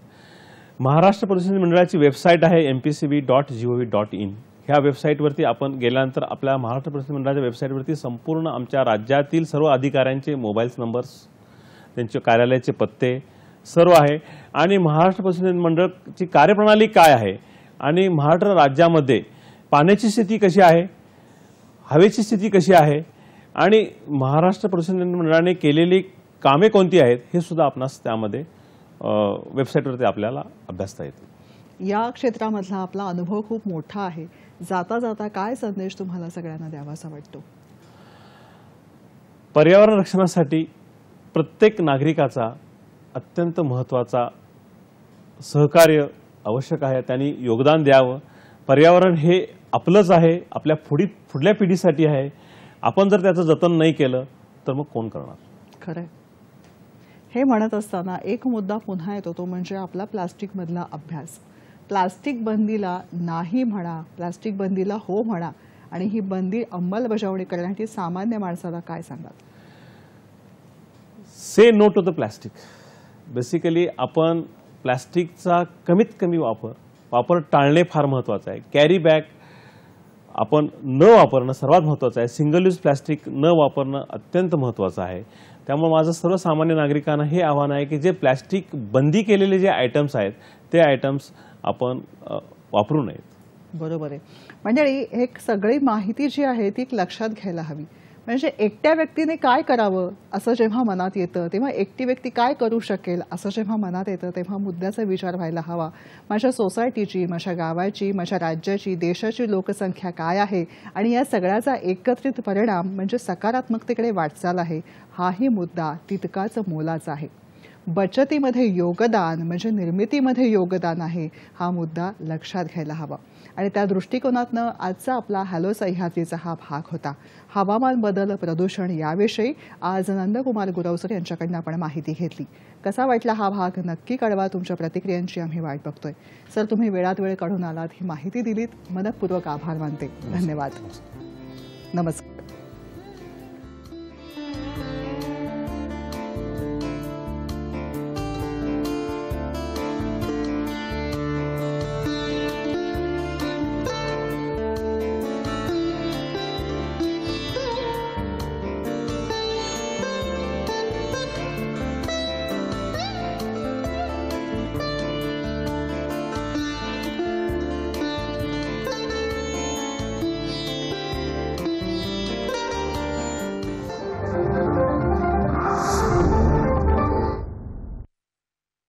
महाराष्ट्र प्रदूषण मंडळाची वेबसाईट आहे mpcb.gov.in. ह्या वेबसाईटवरती आपण गेल्यानंतर आपल्या महाराष्ट्र प्रदूषण मंडळाच्या वेबसाईटवरती संपूर्ण आमच्या राज्यातील सर्व अधिकाऱ्यांचे मोबाईल नंबर्स, त्यांचे कार्यालयाचे पत्ते सर्व आहे आणि महाराष्ट्र प्रदूषण मंडळाची कार्यप्रणाली काय आहे आणि महाराष्ट्र राज्यामध्ये पाण्याची स्थिती कशी आहे, हवेची स्थिती कशी आहे आणि महाराष्ट्र प्रदूषण मंडळाने केलेली कामे कोणती आहेत हे सुद्धा आपणास त्यामध्ये वेबसाईटवरती आपल्याला अभ्यासता येते. या क्षेत्रामधला आपला अनुभव खूप मोठा आहे. जाता जाता काय संदेश तुम्हाला सगळ्यांना द्यावासा वाटतो? पर्यावरण रक्षणासाठी प्रत्येक नागरिकाचा अत्यंत महत्त्वाचा सहकार्य आवश्यक आहे. त्यांनी योगदान द्यावं. पर्यावरण हे आपलंच आहे, आपल्या पुढल्या पिढीसाठी आहे. आपण जर त्याचं जतन नाही केलं तर मग कोण करणार? खरंय. हे म्हणत असताना एक मुद्दा पुन्हा येतो, तो म्हणजे आपला प्लास्टिक मधला अभ्यास. प्लास्टिक बंदीला नाही म्हणा, प्लास्टिक बंदीला हो म्हणा आणि ही बंदी अंमलबजावणी करण्यासाठी सामान्य माणसाला काय सांगाल? Say no to the plastic. Basically आपण प्लॅस्टिकचा कमीत कमी वापर टाळणे फार महत्त्वाचं आहे. कॅरी बॅग आपण न वापरणं सर्वात महत्त्वाचं आहे. सिंगल यूज प्लॅस्टिक न वापरणं अत्यंत महत्त्वाचं आहे. त्यामुळे माझं सर्वसामान्य नागरिकांना हे आव्हान आहे की जे प्लॅस्टिक बंदी केलेले जे आयटम्स आहेत ते आयटम्स आपण वापरू नयेत. बरोबर आहे. मंडळी, एक सगळी माहिती जी आहे ती लक्षात घ्यायला हवी. म्हणजे एकट्या व्यक्तीने काय करावं असं जेव्हा मनात येतं तेव्हा एकटी व्यक्ती काय करू शकेल असं जेव्हा मनात येतं तेव्हा मुद्द्याचा विचार व्हायला हवा. माझ्या सोसायटीची, माझ्या गावाची, माझ्या राज्याची, देशाची लोकसंख्या काय आहे आणि या सगळ्याचा एकत्रित परिणाम म्हणजे सकारात्मकतेकडे वाटचाल आहे. हाही मुद्दा तितकाच मोलाचा आहे. बचतीमध्ये योगदान म्हणजे निर्मितीमध्ये योगदान आहे, हा मुद्दा लक्षात घ्यायला हवा. आणि त्या दृष्टिकोनातनं आजचा आपला हॅलो सह्याद्रीचा हा भाग होता. हवामान बदल, प्रदूषण याविषयी आज नंदकुमार गुरवसर यांच्याकडनं आपण माहिती घेतली. कसा वाटला हा भाग नक्की कळवा. तुमच्या प्रतिक्रियांची आम्ही वाट बघतोय. सर, तुम्ही वेळात वेळ काढून आलात, ही माहिती दिलीत, मनपूर्वक आभार मानते. धन्यवाद. नमस्कार.